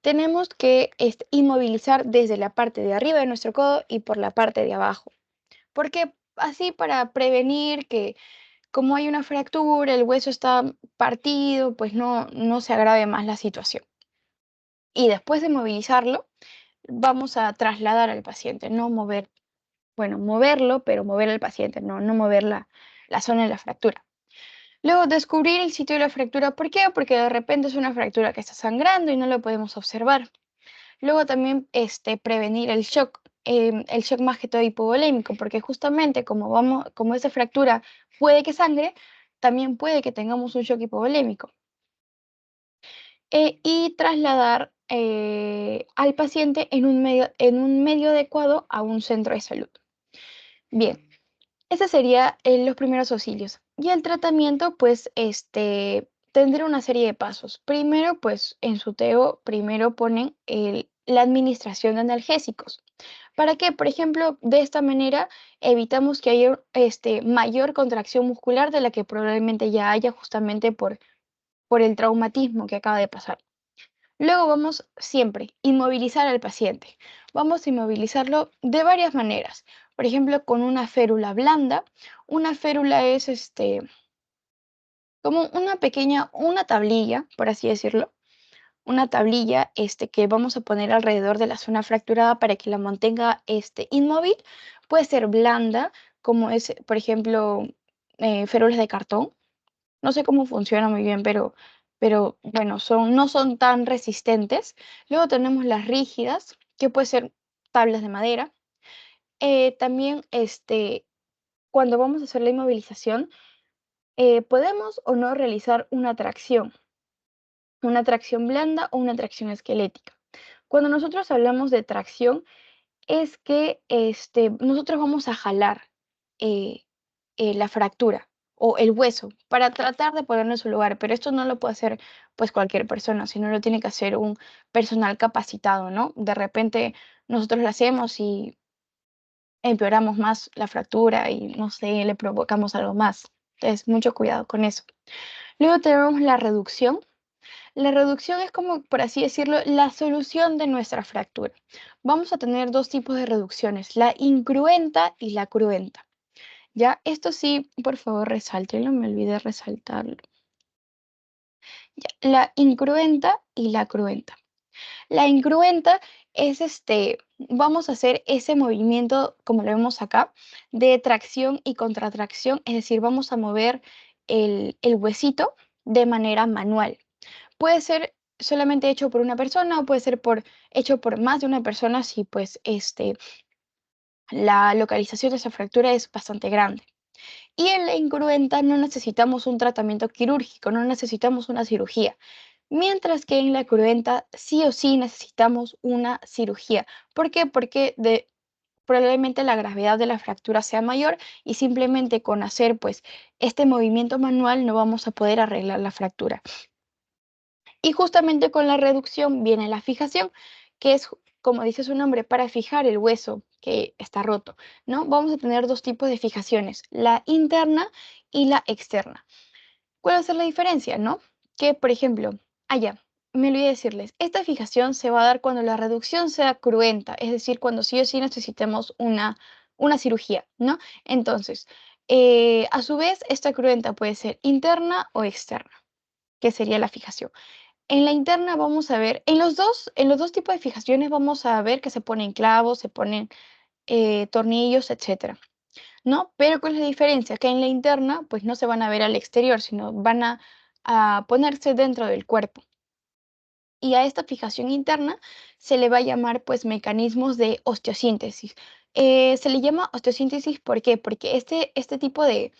Tenemos que inmovilizar desde la parte de arriba de nuestro codo y por la parte de abajo. Porque así para prevenir que como hay una fractura, el hueso está partido, pues no se agrave más la situación. Y después de movilizarlo, vamos a trasladar al paciente, no mover, bueno, moverlo, pero mover al paciente, no mover la zona de la fractura. Luego, descubrir el sitio de la fractura. ¿Por qué? Porque de repente es una fractura que está sangrando y no lo podemos observar. Luego también prevenir el shock más que todo hipovolémico, porque justamente como esa fractura puede que sangre, también puede que tengamos un shock hipovolémico. Y trasladar al paciente en un medio adecuado a un centro de salud. Bien, ese sería los primeros auxilios. Y el tratamiento, pues, tendrá una serie de pasos. Primero, pues, en su TEO, primero ponen la administración de analgésicos. ¿Para qué? Por ejemplo, de esta manera evitamos que haya mayor contracción muscular de la que probablemente ya haya justamente por el traumatismo que acaba de pasar. Luego vamos siempre a inmovilizar al paciente. Vamos a inmovilizarlo de varias maneras. Por ejemplo, con una férula blanda. Una férula es como una tablilla, por así decirlo. Una tablilla que vamos a poner alrededor de la zona fracturada para que la mantenga inmóvil. Puede ser blanda, como es, por ejemplo, férulas de cartón. No sé cómo funciona muy bien, pero bueno, no son tan resistentes. Luego tenemos las rígidas, que pueden ser tablas de madera. También cuando vamos a hacer la inmovilización, podemos o no realizar una tracción blanda o una tracción esquelética. Cuando nosotros hablamos de tracción, es que nosotros vamos a jalar eh, la fractura o el hueso para tratar de ponerlo en su lugar, pero esto no lo puede hacer pues cualquier persona, sino lo tiene que hacer un personal capacitado, ¿no? De repente nosotros lo hacemos y empeoramos más la fractura y no sé, le provocamos algo más. Entonces, mucho cuidado con eso. Luego tenemos la reducción. La reducción es como, por así decirlo, la solución de nuestra fractura. Vamos a tener dos tipos de reducciones, la incruenta y la cruenta. Ya, esto sí, por favor, resáltenlo, me olvidé resaltarlo. Ya, la incruenta y la cruenta. La incruenta es vamos a hacer ese movimiento, como lo vemos acá, de tracción y contratracción, es decir, vamos a mover el huesito de manera manual. Puede ser solamente hecho por una persona o puede ser hecho por más de una persona si pues la localización de esa fractura es bastante grande. Y en la incruenta no necesitamos un tratamiento quirúrgico, no necesitamos una cirugía. Mientras que en la cruenta sí o sí necesitamos una cirugía. ¿Por qué? Porque probablemente la gravedad de la fractura sea mayor y simplemente con hacer pues este movimiento manual no vamos a poder arreglar la fractura. Y justamente con la reducción viene la fijación, que es, como dice su nombre, para fijar el hueso que está roto, ¿no? Vamos a tener dos tipos de fijaciones, la interna y la externa. ¿Cuál va a ser la diferencia, no? Que, por ejemplo, me olvidé decirles, esta fijación se va a dar cuando la reducción sea cruenta, es decir, cuando sí o sí necesitemos una cirugía, ¿no? Entonces, a su vez, esta cruenta puede ser interna o externa, que sería la fijación. En la interna vamos a ver, en los dos tipos de fijaciones vamos a ver que se ponen clavos, se ponen tornillos, etcétera, ¿no? Pero ¿cuál es la diferencia? Que en la interna, pues no se van a ver al exterior, sino van a ponerse dentro del cuerpo. Y a esta fijación interna se le va a llamar, pues, mecanismos de osteosíntesis. Se le llama osteosíntesis, ¿por qué? Porque este tipo de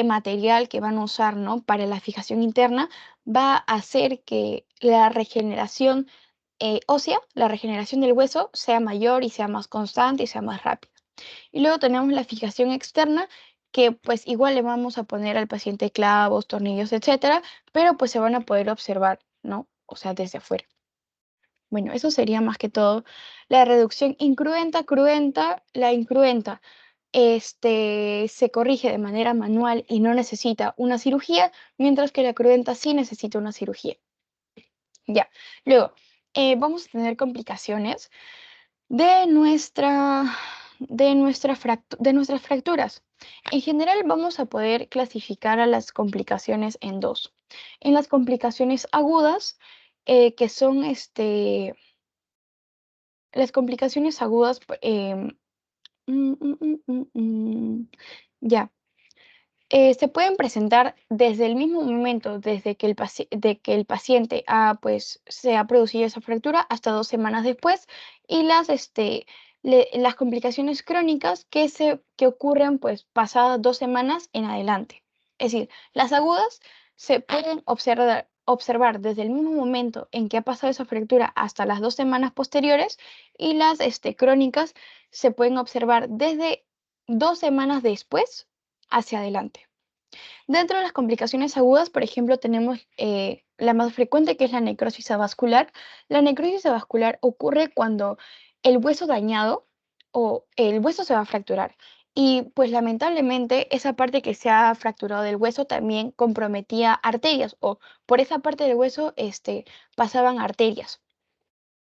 material que van a usar, ¿no? Para la fijación interna va a hacer que la regeneración ósea, la regeneración del hueso, sea mayor y sea más constante y sea más rápida. Y luego tenemos la fijación externa, que pues igual le vamos a poner al paciente clavos, tornillos, etcétera, pero pues se van a poder observar, ¿no? O sea, desde afuera. Bueno, eso sería más que todo la reducción incruenta, cruenta. La incruenta se corrige de manera manual y no necesita una cirugía, mientras que la cruenta sí necesita una cirugía. Ya, luego, vamos a tener complicaciones de nuestras fracturas. En general vamos a poder clasificar a las complicaciones en dos. En las complicaciones agudas, que son las complicaciones agudas, ya. Se pueden presentar desde el mismo momento, desde que de que el paciente pues, se ha producido esa fractura hasta 2 semanas después, y las complicaciones crónicas que ocurren pues, pasadas 2 semanas en adelante. Es decir, las agudas se pueden observar desde el mismo momento en que ha pasado esa fractura hasta las 2 semanas posteriores, y las crónicas se pueden observar desde 2 semanas después hacia adelante. Dentro de las complicaciones agudas, por ejemplo, tenemos la más frecuente, que es la necrosis avascular. La necrosis avascular ocurre cuando el hueso dañado o el hueso se va a fracturar. Y pues lamentablemente esa parte que se ha fracturado del hueso también comprometía arterias, o por esa parte del hueso pasaban arterias,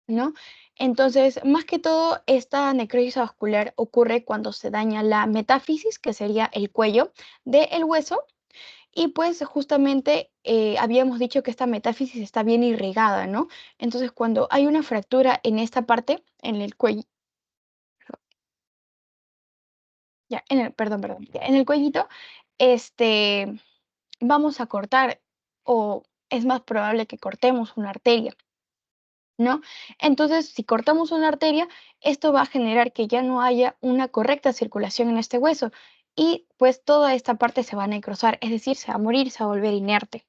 ¿no? Entonces, más que todo, esta necrosis avascular ocurre cuando se daña la metáfisis, que sería el cuello del hueso, y pues justamente habíamos dicho que esta metáfisis está bien irrigada, ¿no? Entonces, cuando hay una fractura en esta parte, en el cuello, ya, perdón, ya, en el cuellito, vamos a cortar, o es más probable que cortemos una arteria, ¿no? Entonces, si cortamos una arteria, esto va a generar que ya no haya una correcta circulación en este hueso, y pues toda esta parte se va a necrosar, es decir, se va a morir, se va a volver inerte.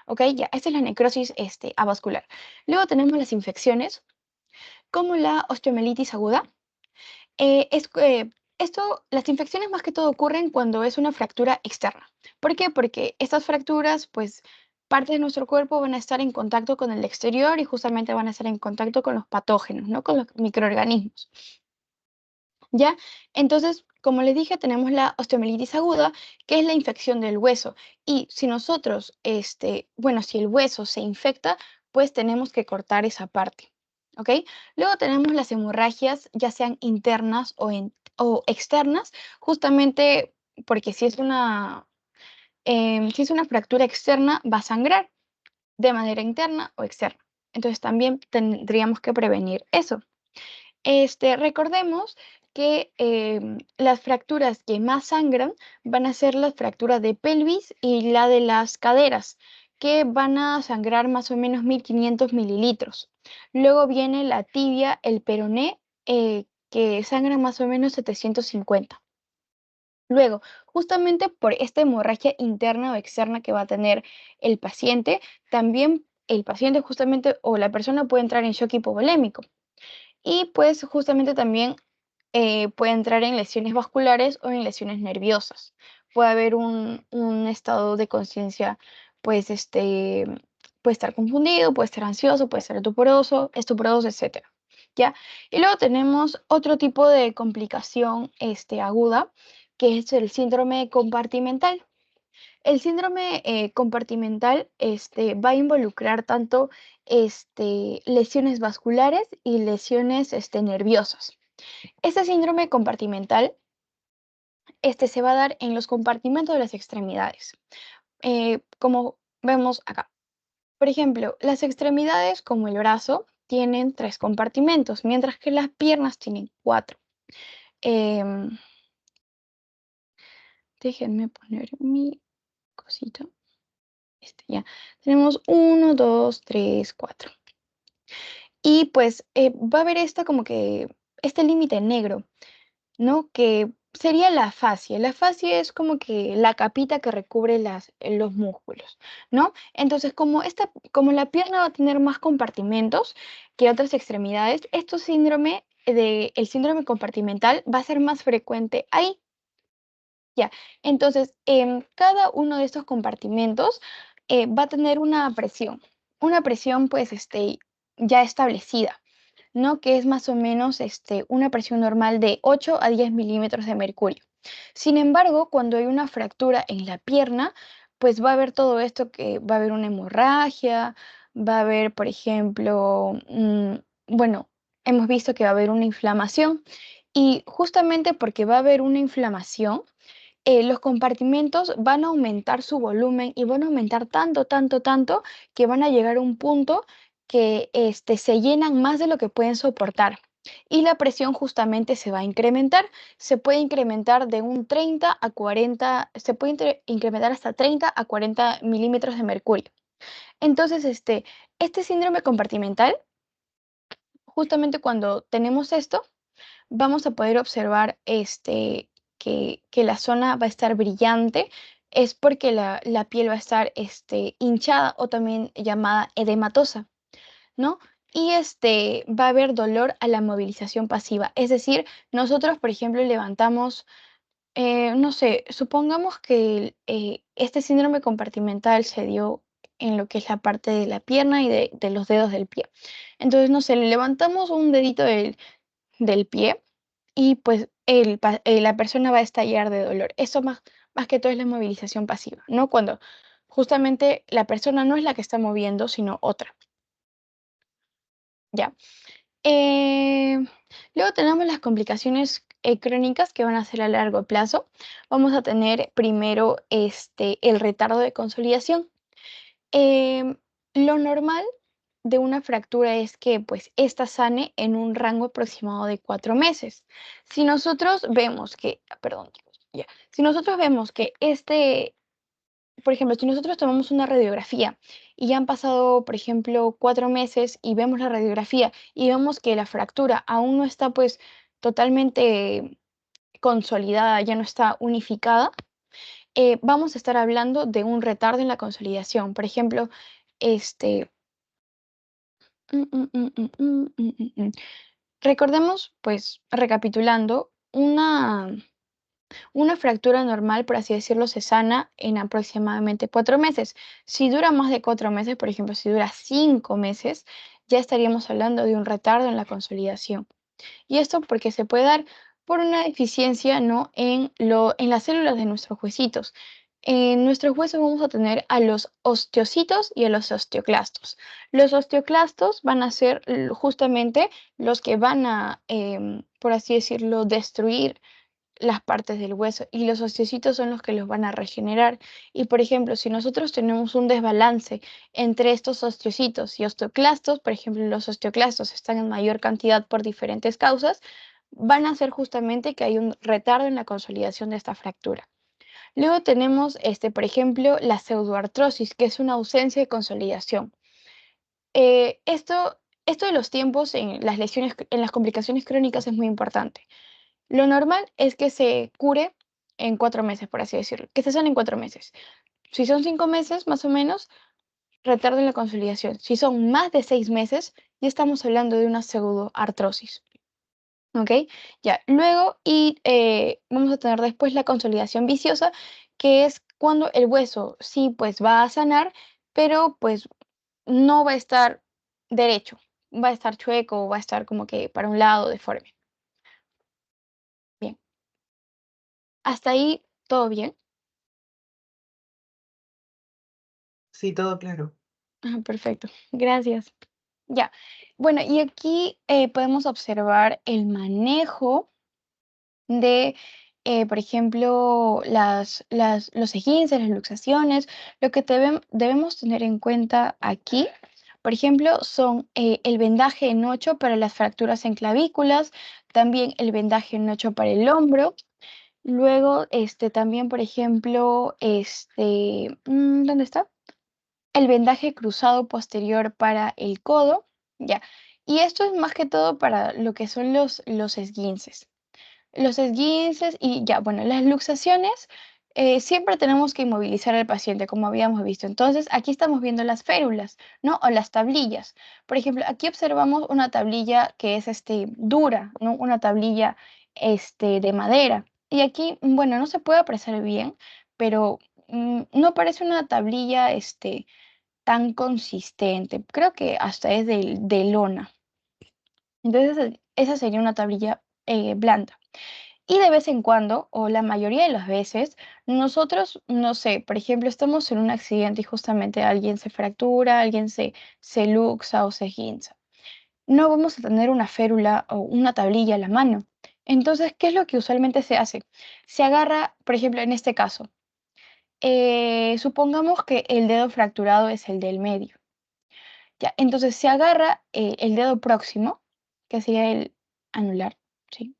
¿Ok? Ya, esta es la necrosis avascular. Luego tenemos las infecciones, como la osteomielitis aguda. Las infecciones más que todo ocurren cuando es una fractura externa. ¿Por qué? Porque estas fracturas, pues, partes de nuestro cuerpo van a estar en contacto con el exterior y justamente van a estar en contacto con los patógenos, ¿no? Con los microorganismos. ¿Ya? Entonces, como les dije, tenemos la osteomielitis aguda, que es la infección del hueso. Y si nosotros, si el hueso se infecta, pues tenemos que cortar esa parte. ¿Ok? Luego tenemos las hemorragias, ya sean internas o externas, justamente porque si es una fractura externa, va a sangrar de manera interna o externa. Entonces también tendríamos que prevenir eso. Recordemos que las fracturas que más sangran van a ser las fracturas de pelvis y la de las caderas, que van a sangrar más o menos 1500 mililitros. Luego viene la tibia, el peroné, que sangra más o menos 750. Luego, justamente por esta hemorragia interna o externa que va a tener el paciente, también el paciente justamente o la persona puede entrar en shock hipovolémico. Y pues justamente también puede entrar en lesiones vasculares o en lesiones nerviosas. Puede haber un estado de conciencia, pues puede estar confundido, puede estar ansioso, puede estar estuporoso, etc. ¿Ya? Y luego tenemos otro tipo de complicación aguda, que es el síndrome compartimental. El síndrome compartimental va a involucrar tanto lesiones vasculares y lesiones nerviosas. Este síndrome compartimental se va a dar en los compartimentos de las extremidades, como vemos acá. Por ejemplo, las extremidades, como el brazo, tienen 3 compartimentos, mientras que las piernas tienen 4. Déjenme poner mi cosita. Ya. Tenemos 1, 2, 3, 4. Y pues va a haber como que este límite negro, ¿no? Que sería la fascia. La fascia es como que la capita que recubre los músculos, ¿no? Entonces, como la pierna va a tener más compartimentos que otras extremidades, el síndrome compartimental va a ser más frecuente ahí. Ya, entonces, cada uno de estos compartimentos va a tener una presión pues ya establecida, ¿no? Que es más o menos una presión normal de 8 a 10 milímetros de mercurio. Sin embargo, cuando hay una fractura en la pierna, pues va a haber todo esto, que va a haber una hemorragia, va a haber, por ejemplo, bueno, hemos visto que va a haber una inflamación, y justamente porque va a haber una inflamación, los compartimentos van a aumentar su volumen y van a aumentar tanto, tanto, tanto, que van a llegar a un punto que se llenan más de lo que pueden soportar. Y la presión justamente se va a incrementar. Se puede incrementar de un 30 a 40, se puede incrementar hasta 30 a 40 milímetros de mercurio. Entonces, este síndrome compartimental, justamente cuando tenemos esto, vamos a poder observar que la zona va a estar brillante. Es porque la piel va a estar hinchada, o también llamada edematosa, ¿no? Y va a haber dolor a la movilización pasiva. Es decir, nosotros, por ejemplo, levantamos, no sé, supongamos que este síndrome compartimental se dio en lo que es la parte de la pierna y de los dedos del pie. Entonces, no sé, levantamos un dedito del pie, y pues la persona va a estallar de dolor. Eso más que todo es la movilización pasiva, ¿no? Cuando justamente la persona no es la que está moviendo, sino otra. Ya. Eh, Luego tenemos las complicaciones crónicas, que van a ser a largo plazo. Vamos a tener primero el retardo de consolidación. Em, lo normal de una fractura es que pues esta sane en un rango aproximado de 4 meses. Si nosotros vemos que, perdón, chicos, ya. Si nosotros vemos que por ejemplo, si nosotros tomamos una radiografía y ya han pasado, por ejemplo, 4 meses, y vemos la radiografía y vemos que la fractura aún no está pues totalmente consolidada, ya no está unificada, vamos a estar hablando de un retardo en la consolidación. Por ejemplo, este, Mm, mm, mm, mm, mm, mm, mm, mm. Recordemos, pues, recapitulando, una fractura normal, por así decirlo, se sana en aproximadamente 4 meses. Si dura más de 4 meses, por ejemplo, si dura 5 meses, ya estaríamos hablando de un retardo en la consolidación. Y esto porque se puede dar por una deficiencia, ¿no? En las células de nuestros huesitos. En nuestros huesos vamos a tener a los osteocitos y a los osteoclastos. Los osteoclastos van a ser justamente los que van a, por así decirlo, destruir las partes del hueso, y los osteocitos son los que los van a regenerar. Y por ejemplo, si nosotros tenemos un desbalance entre estos osteocitos y osteoclastos, por ejemplo, los osteoclastos están en mayor cantidad por diferentes causas, van a hacer justamente que hay un retardo en la consolidación de esta fractura. Luego tenemos, por ejemplo, la pseudoartrosis, que es una ausencia de consolidación. Esto de los tiempos en las lesiones, en las complicaciones crónicas, es muy importante. Lo normal es que se cure en 4 meses, por así decirlo, que se sane en 4 meses. Si son 5 meses, más o menos, retardo en la consolidación. Si son más de 6 meses, ya estamos hablando de una pseudoartrosis. ¿Ok? Ya, luego, vamos a tener después la consolidación viciosa, que es cuando el hueso sí pues va a sanar, pero pues no va a estar derecho, va a estar chueco, o va a estar como que para un lado, deforme. Bien, hasta ahí todo bien. Sí, todo claro. Ah, perfecto, gracias. Ya, bueno, y aquí podemos observar el manejo de, por ejemplo, los esguinces, las luxaciones. Lo que debemos tener en cuenta aquí, por ejemplo, son el vendaje en 8 para las fracturas en clavículas, también el vendaje en 8 para el hombro. Luego, también, por ejemplo, ¿dónde está? El vendaje cruzado posterior para el codo, ya. Y esto es más que todo para lo que son los esguinces. Los esguinces y ya, bueno, las luxaciones, siempre tenemos que inmovilizar al paciente, como habíamos visto. Entonces, aquí estamos viendo las férulas, ¿no? O las tablillas. Por ejemplo, aquí observamos una tablilla que es dura, ¿no? Una tablilla de madera. Y aquí, bueno, no se puede apreciar bien, pero no parece una tablilla tan consistente. Creo que hasta es de lona. Entonces, esa sería una tablilla blanda. Y de vez en cuando, o la mayoría de las veces, nosotros, no sé, por ejemplo, estamos en un accidente y justamente alguien se fractura, alguien se luxa o se guinza. No vamos a tener una férula o una tablilla a la mano. Entonces, ¿qué es lo que usualmente se hace? Se agarra, por ejemplo, en este caso, supongamos que el dedo fracturado es el del medio. Ya, entonces se agarra el dedo próximo, que sería el anular, ¿sí?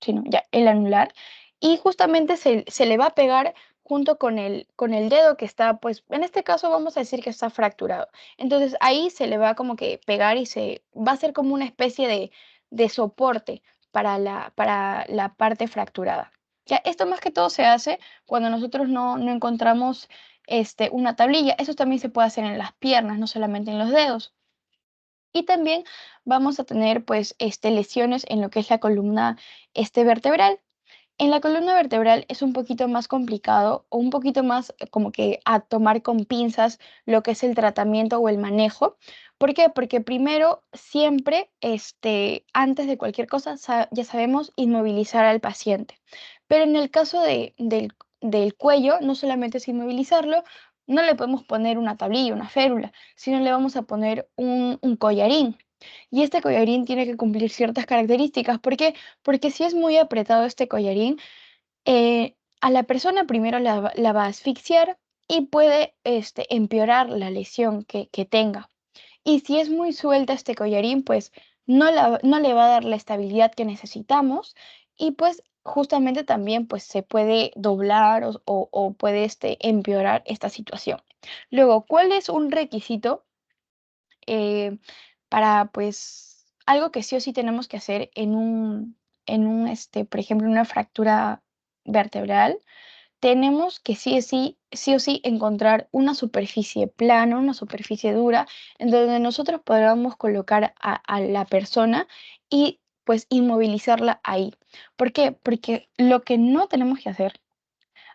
Sí, no, ya, el anular, y justamente se le va a pegar junto con el dedo que está, pues, en este caso vamos a decir que está fracturado. Entonces ahí se le va como que pegar y se va a ser como una especie de soporte para la parte fracturada. Ya, esto más que todo se hace cuando nosotros no encontramos una tablilla. Eso también se puede hacer en las piernas, no solamente en los dedos. Y también vamos a tener pues lesiones en lo que es la columna vertebral. En la columna vertebral es un poquito más complicado o un poquito más como que a tomar con pinzas lo que es el tratamiento o el manejo. ¿Por qué? Porque primero siempre, antes de cualquier cosa, ya sabemos inmovilizar al paciente. Pero en el caso del cuello, no solamente es inmovilizarlo, no le podemos poner una tablilla, una férula, sino le vamos a poner un collarín. Y este collarín tiene que cumplir ciertas características. ¿Por qué? Porque si es muy apretado este collarín, a la persona primero la va a asfixiar y puede empeorar la lesión que tenga. Y si es muy suelta este collarín, pues no le va a dar la estabilidad que necesitamos y pues justamente también pues se puede doblar o puede empeorar esta situación. Luego, ¿cuál es un requisito eh, para pues algo que sí o sí tenemos que hacer por ejemplo, una fractura vertebral? Tenemos que sí o sí encontrar una superficie plana, una superficie dura, en donde nosotros podamos colocar a la persona y pues inmovilizarla ahí. ¿Por qué? Porque lo que no tenemos que hacer,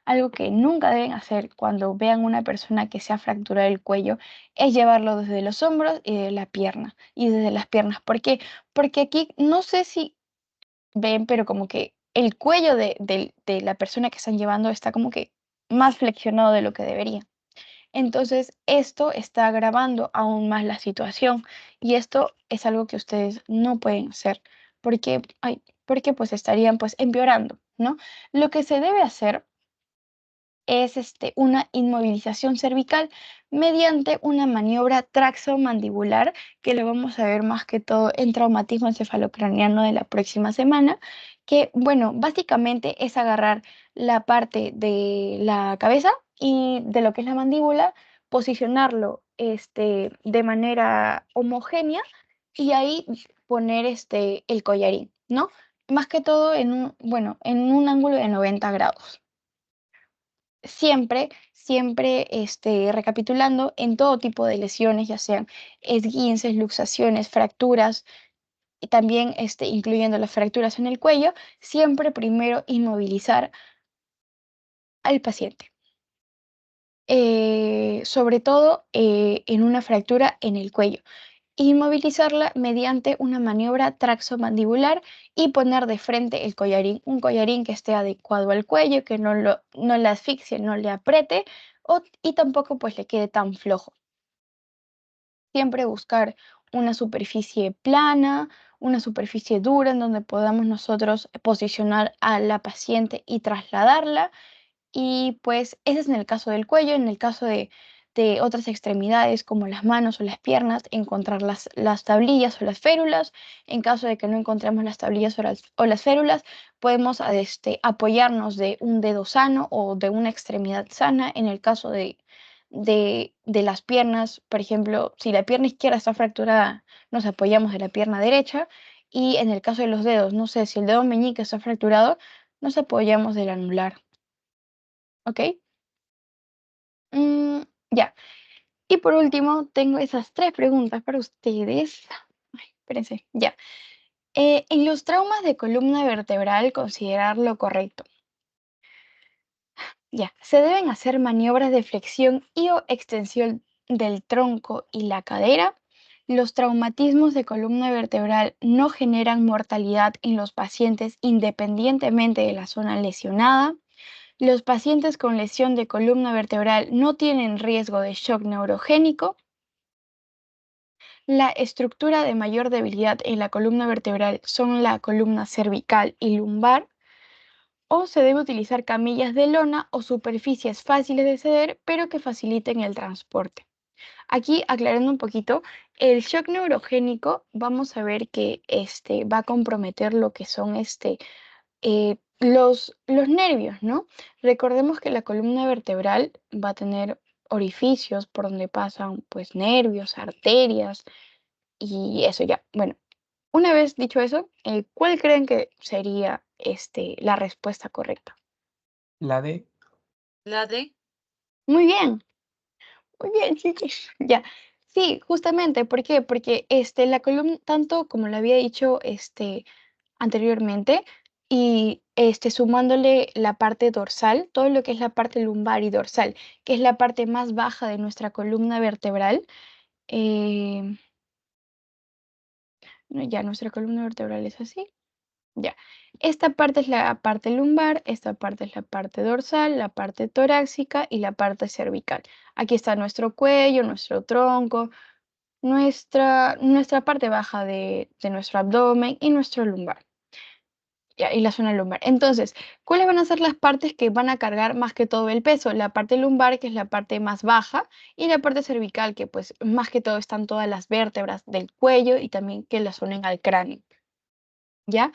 algo que nunca deben hacer cuando vean una persona que se ha fracturado el cuello, es llevarlo desde los hombros y de la pierna, y desde las piernas. ¿Por qué? Porque aquí no sé si ven, pero como que el cuello de la persona que están llevando está como que más flexionado de lo que debería. Entonces, esto está agravando aún más la situación y esto es algo que ustedes no pueden hacer porque, porque pues estarían pues empeorando, ¿no? Lo que se debe hacer es una inmovilización cervical mediante una maniobra traxomandibular, que lo vamos a ver más que todo en traumatismo encefalocraniano de la próxima semana, que bueno, básicamente es agarrar la parte de la cabeza y de lo que es la mandíbula, posicionarlo de manera homogénea y ahí poner el collarín, ¿no? Más que todo bueno, en un ángulo de 90 grados. Siempre, recapitulando, en todo tipo de lesiones, ya sean esguinces, luxaciones, fracturas, y también incluyendo las fracturas en el cuello, siempre primero inmovilizar al paciente. Sobre todo en una fractura en el cuello. Inmovilizarla mediante una maniobra traxomandibular y poner de frente el collarín, un collarín que esté adecuado al cuello, que no le asfixie, no le apriete y tampoco pues le quede tan flojo. Siempre buscar una superficie plana, una superficie dura en donde podamos nosotros posicionar a la paciente y trasladarla. Y pues ese es en el caso del cuello. En el caso de otras extremidades como las manos o las piernas, encontrar las tablillas o las férulas. En caso de que no encontremos las tablillas o las férulas, podemos apoyarnos de un dedo sano o de una extremidad sana. En el caso de las piernas, por ejemplo, si la pierna izquierda está fracturada, nos apoyamos de la pierna derecha. Y en el caso de los dedos, no sé, si el dedo meñique está fracturado, nos apoyamos del anular. ¿Ok? Ya. Y por último, tengo esas tres preguntas para ustedes. Ay, espérense, ya. En los traumas de columna vertebral, considerar lo correcto. Ya, se deben hacer maniobras de flexión y o extensión del tronco y la cadera. Los traumatismos de columna vertebral no generan mortalidad en los pacientes independientemente de la zona lesionada. Los pacientes con lesión de columna vertebral no tienen riesgo de shock neurogénico. La estructura de mayor debilidad en la columna vertebral son la columna cervical y lumbar. O se debe utilizar camillas de lona o superficies fáciles de ceder, pero que faciliten el transporte. Aquí, aclarando un poquito, el shock neurogénico, vamos a ver que va a comprometer lo que son los nervios, ¿no? Recordemos que la columna vertebral va a tener orificios por donde pasan pues nervios, arterias y eso ya. Bueno, una vez dicho eso, ¿cuál creen que sería la respuesta correcta? La D. La D. Muy bien, chiquis. Ya. Sí, justamente, ¿por qué? Porque la columna, tanto como lo había dicho anteriormente, y sumándole la parte dorsal, todo lo que es la parte lumbar y dorsal, que es la parte más baja de nuestra columna vertebral, eh, no, ya nuestra columna vertebral es así. Ya. Esta parte es la parte lumbar, esta parte es la parte dorsal, la parte torácica y la parte cervical. Aquí está nuestro cuello, nuestro tronco, nuestra parte baja de nuestro abdomen y nuestro lumbar. Ya, y la zona lumbar. Entonces, ¿cuáles van a ser las partes que van a cargar más que todo el peso? La parte lumbar, que es la parte más baja, y la parte cervical, que pues más que todo están todas las vértebras del cuello y también que las unen al cráneo. ¿Ya?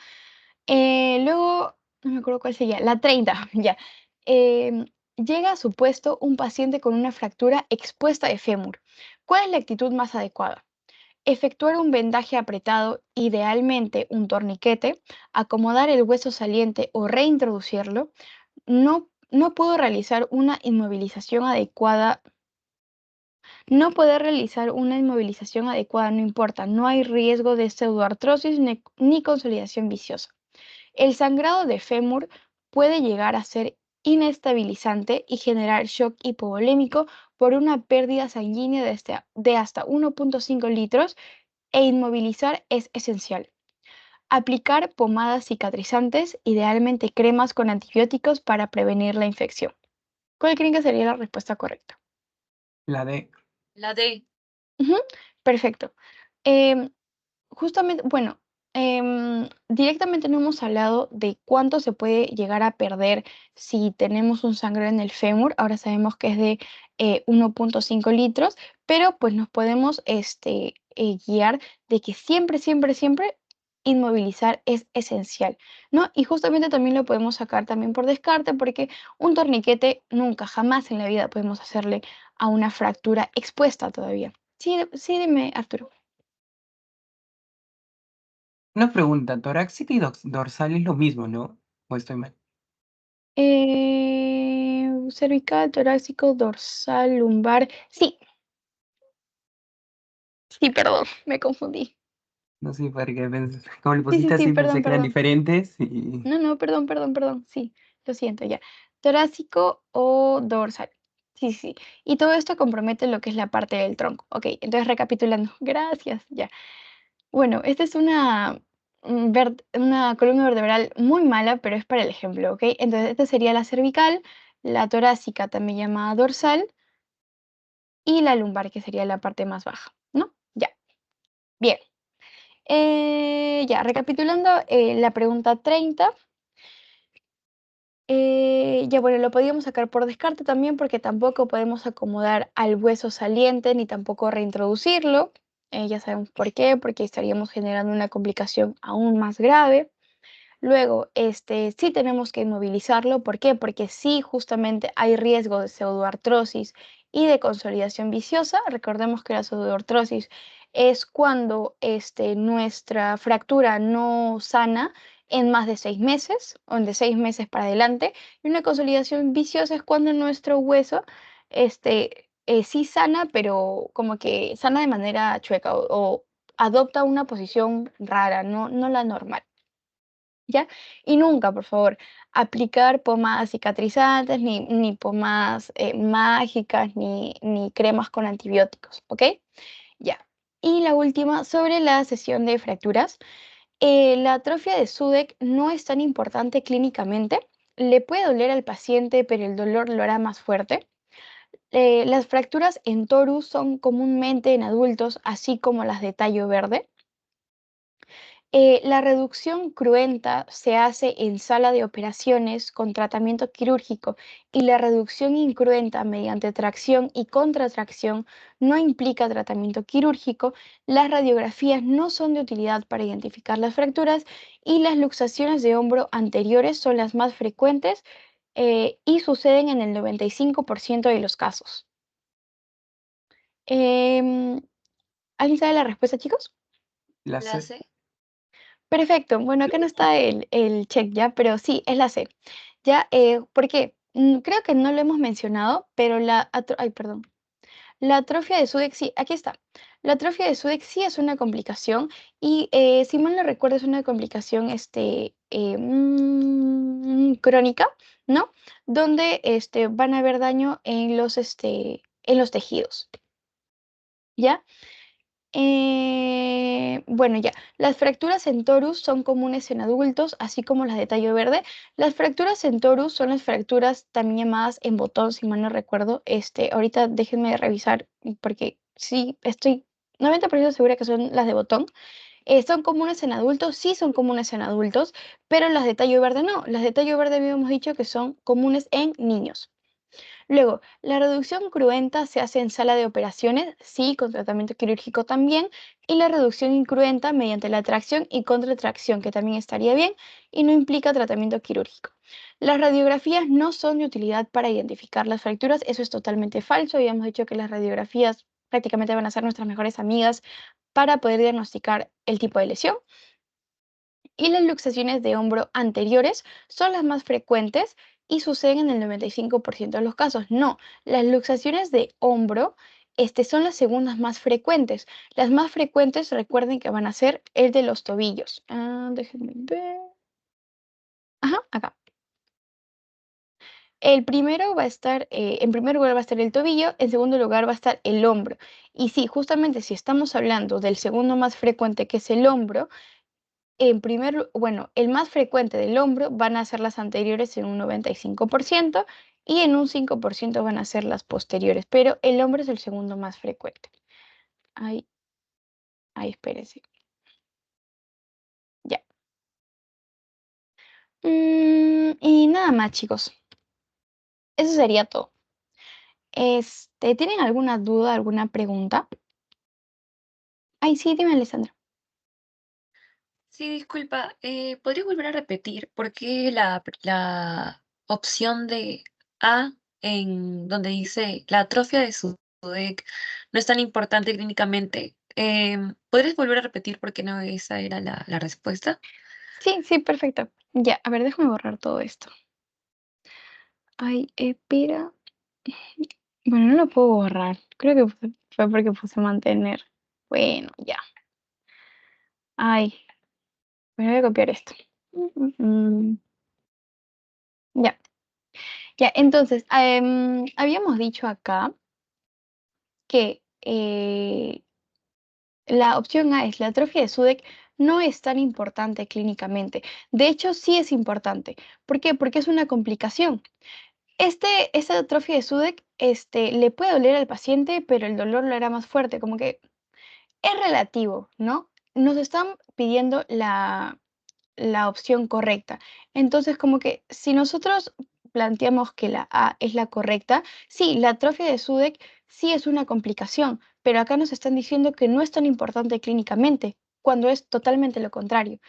Luego, no me acuerdo cuál sería, la 30, ya. Llega a su puesto un paciente con una fractura expuesta de fémur. ¿Cuál es la actitud más adecuada? Efectuar un vendaje apretado, idealmente un torniquete, acomodar el hueso saliente o reintroducirlo. No puedo realizar una inmovilización adecuada. No poder realizar una inmovilización adecuada no importa, no hay riesgo de pseudoartrosis ni consolidación viciosa. El sangrado de fémur puede llegar a ser inestabilizante y generar shock hipovolémico por una pérdida sanguínea de hasta 1.5 litros e inmovilizar es esencial. Aplicar pomadas cicatrizantes, idealmente cremas con antibióticos para prevenir la infección. ¿Cuál creen que sería la respuesta correcta? La D. La D. Ujú, perfecto. Em, Justamente, bueno, directamente no hemos hablado de cuánto se puede llegar a perder si tenemos un sangrado en el fémur. Ahora sabemos que es de 1.5 litros, pero pues nos podemos guiar de que siempre, siempre, siempre inmovilizar es esencial, ¿no? Y justamente también lo podemos sacar también por descarte, porque un torniquete nunca, jamás en la vida podemos hacerle a una fractura expuesta todavía. Sí, sí, dime, Arturo. Una pregunta, torácica y dorsal es lo mismo, ¿no? ¿O estoy mal? Cervical, torácico, dorsal, lumbar. Sí, sí, perdón, me confundí. No sé, porque como le Sí, sí, pusiste sí, así, perdón, pensé que eran perdón. diferentes y... No, no, perdón, perdón, perdón. Sí, lo siento, ya. Torácico o dorsal. Sí, sí. Y todo esto compromete lo que es la parte del tronco. Ok, entonces recapitulando. Gracias, ya. Bueno, esta es una columna vertebral muy mala, pero es para el ejemplo, ¿ok? Entonces, esta sería la cervical, la torácica también llamada dorsal, y la lumbar, que sería la parte más baja, ¿no? Ya, bien. Ya, recapitulando la pregunta 30, ya bueno, lo podíamos sacar por descarte también porque tampoco podemos acomodar al hueso saliente ni tampoco reintroducirlo. Ya sabemos por qué, porque estaríamos generando una complicación aún más grave. Luego, sí tenemos que inmovilizarlo. ¿Por qué? Porque sí, justamente hay riesgo de pseudoartrosis y de consolidación viciosa. Recordemos que la pseudoartrosis es cuando nuestra fractura no sana en más de 6 meses o de 6 meses para adelante. Y una consolidación viciosa es cuando nuestro hueso sí sana, pero como que sana de manera chueca o adopta una posición rara, no la normal, ¿ya? Y nunca, por favor, aplicar pomadas cicatrizantes, ni pomadas mágicas, ni cremas con antibióticos, ¿ok? Ya. Y la última, sobre la sesión de fracturas. La atrofia de Sudeck no es tan importante clínicamente. Le puede doler al paciente, pero el dolor lo hará más fuerte. Las fracturas en torus son comúnmente en adultos, así como las de tallo verde. La reducción cruenta se hace en sala de operaciones con tratamiento quirúrgico y la reducción incruenta mediante tracción y contratracción no implica tratamiento quirúrgico. Las radiografías no son de utilidad para identificar las fracturas y las luxaciones de hombro anteriores son las más frecuentes y suceden en el 95% de los casos. Em, ¿Alguien sabe la respuesta, chicos? La La C. C. Perfecto. Bueno, acá no está el check ya, pero sí, es la C. Ya, ¿por qué? Creo que no lo hemos mencionado, pero ay, perdón. La atrofia de Sudeck, sí, aquí está. La atrofia de Sudeck sí es una complicación y, si mal no recuerdo, es una complicación crónica, ¿no? Donde van a haber daño en los tejidos, ¿ya? Bueno, ya. Las fracturas en torus son comunes en adultos, así como las de tallo verde. Las fracturas en torus son las fracturas también llamadas en botón, si mal no recuerdo. Ahorita déjenme revisar porque sí, estoy 90% segura que son las de botón. ¿Son comunes en adultos? Sí, son comunes en adultos, pero las de tallo verde no. Las de tallo verde habíamos dicho que son comunes en niños. Luego, la reducción cruenta se hace en sala de operaciones, sí, con tratamiento quirúrgico también, y la reducción incruenta mediante la tracción y contratracción, que también estaría bien y no implica tratamiento quirúrgico. Las radiografías no son de utilidad para identificar las fracturas, eso es totalmente falso. Habíamos dicho que las radiografías prácticamente van a ser nuestras mejores amigas para poder diagnosticar el tipo de lesión. Y las luxaciones de hombro anteriores son las más frecuentes y suceden en el 95% de los casos. No, las luxaciones de hombro son las segundas más frecuentes. Las más frecuentes, recuerden que van a ser el de los tobillos. Déjenme ver. Ajá, acá. El primero va a estar, en primer lugar va a estar el tobillo, en segundo lugar va a estar el hombro. Y sí, justamente si estamos hablando del segundo más frecuente, que es el hombro, bueno, el más frecuente del hombro van a ser las anteriores en un 95% y en un 5% van a ser las posteriores, pero el hombro es el segundo más frecuente. Ahí, ahí, espérense. Ya. Y nada más, chicos. Eso sería todo. ¿Tienen alguna duda, alguna pregunta? Ay, sí, dime, Alessandra. Sí, disculpa, ¿podrías volver a repetir por qué la opción de A en donde dice la atrofia de Sudeck no es tan importante clínicamente? ¿Podrías volver a repetir por qué no esa era la respuesta? Sí, sí, perfecto. Ya, a ver, déjame borrar todo esto. Ay, espera. Bueno, no lo puedo borrar. Creo que fue porque puse mantener. Bueno, ya. Ay, me voy a copiar esto. Ya, ya. Entonces, habíamos dicho acá que la opción A es la atrofia de Sudeck no es tan importante clínicamente. De hecho, sí es importante. ¿Por qué? Porque es una complicación. Esta atrofia de Sudeck, le puede doler al paciente, pero el dolor lo hará más fuerte, como que es relativo, ¿no? Nos están pidiendo la opción correcta. Entonces, como que si nosotros planteamos que la A es la correcta, sí, la atrofia de Sudeck sí es una complicación, pero acá nos están diciendo que no es tan importante clínicamente, cuando es totalmente lo contrario,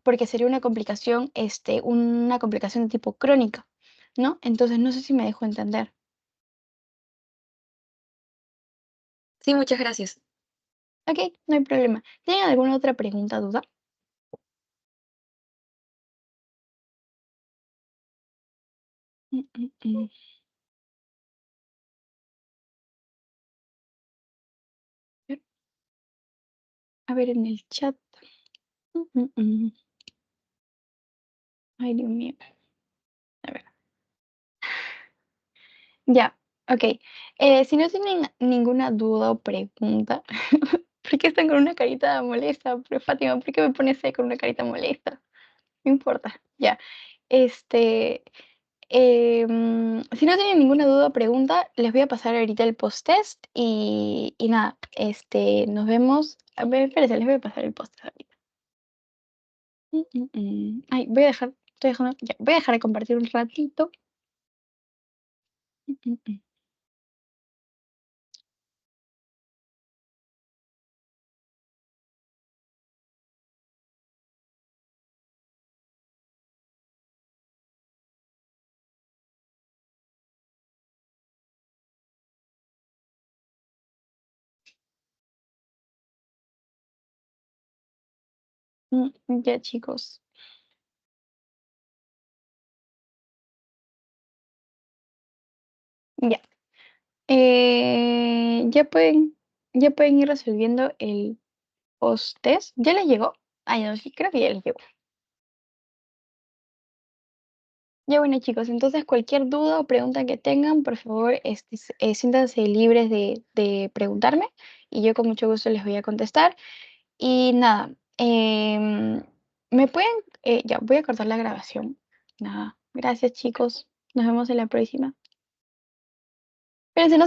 porque sería una complicación de tipo crónica, ¿no? Entonces, no sé si me dejo entender. Sí, muchas gracias. Ok, no hay problema. ¿Tienen alguna otra pregunta, duda? Mm, mm, mm. A ver en el chat. Ay, Dios mío. A ver. Ya, ok. Si no tienen ninguna duda o pregunta, ¿por qué están con una carita molesta? Pero Fátima, ¿por qué me pones ahí con una carita molesta? No importa, ya. Si no tienen ninguna duda o pregunta, les voy a pasar ahorita el post-test y nada, nos vemos. A ver, espérense, les voy a pasar el post-test ahorita. Ay, voy a dejar de compartir un ratito. Ya, chicos. Ya. Ya pueden ir resolviendo el post-test. ¿Ya les llegó? Ay, no, sí, creo que ya les llegó. Ya bueno, chicos, entonces cualquier duda o pregunta que tengan, por favor, siéntanse libres de preguntarme y yo con mucho gusto les voy a contestar. Y nada, me pueden, ya voy a cortar la grabación. Nada, gracias chicos, nos vemos en la próxima. Espérense, no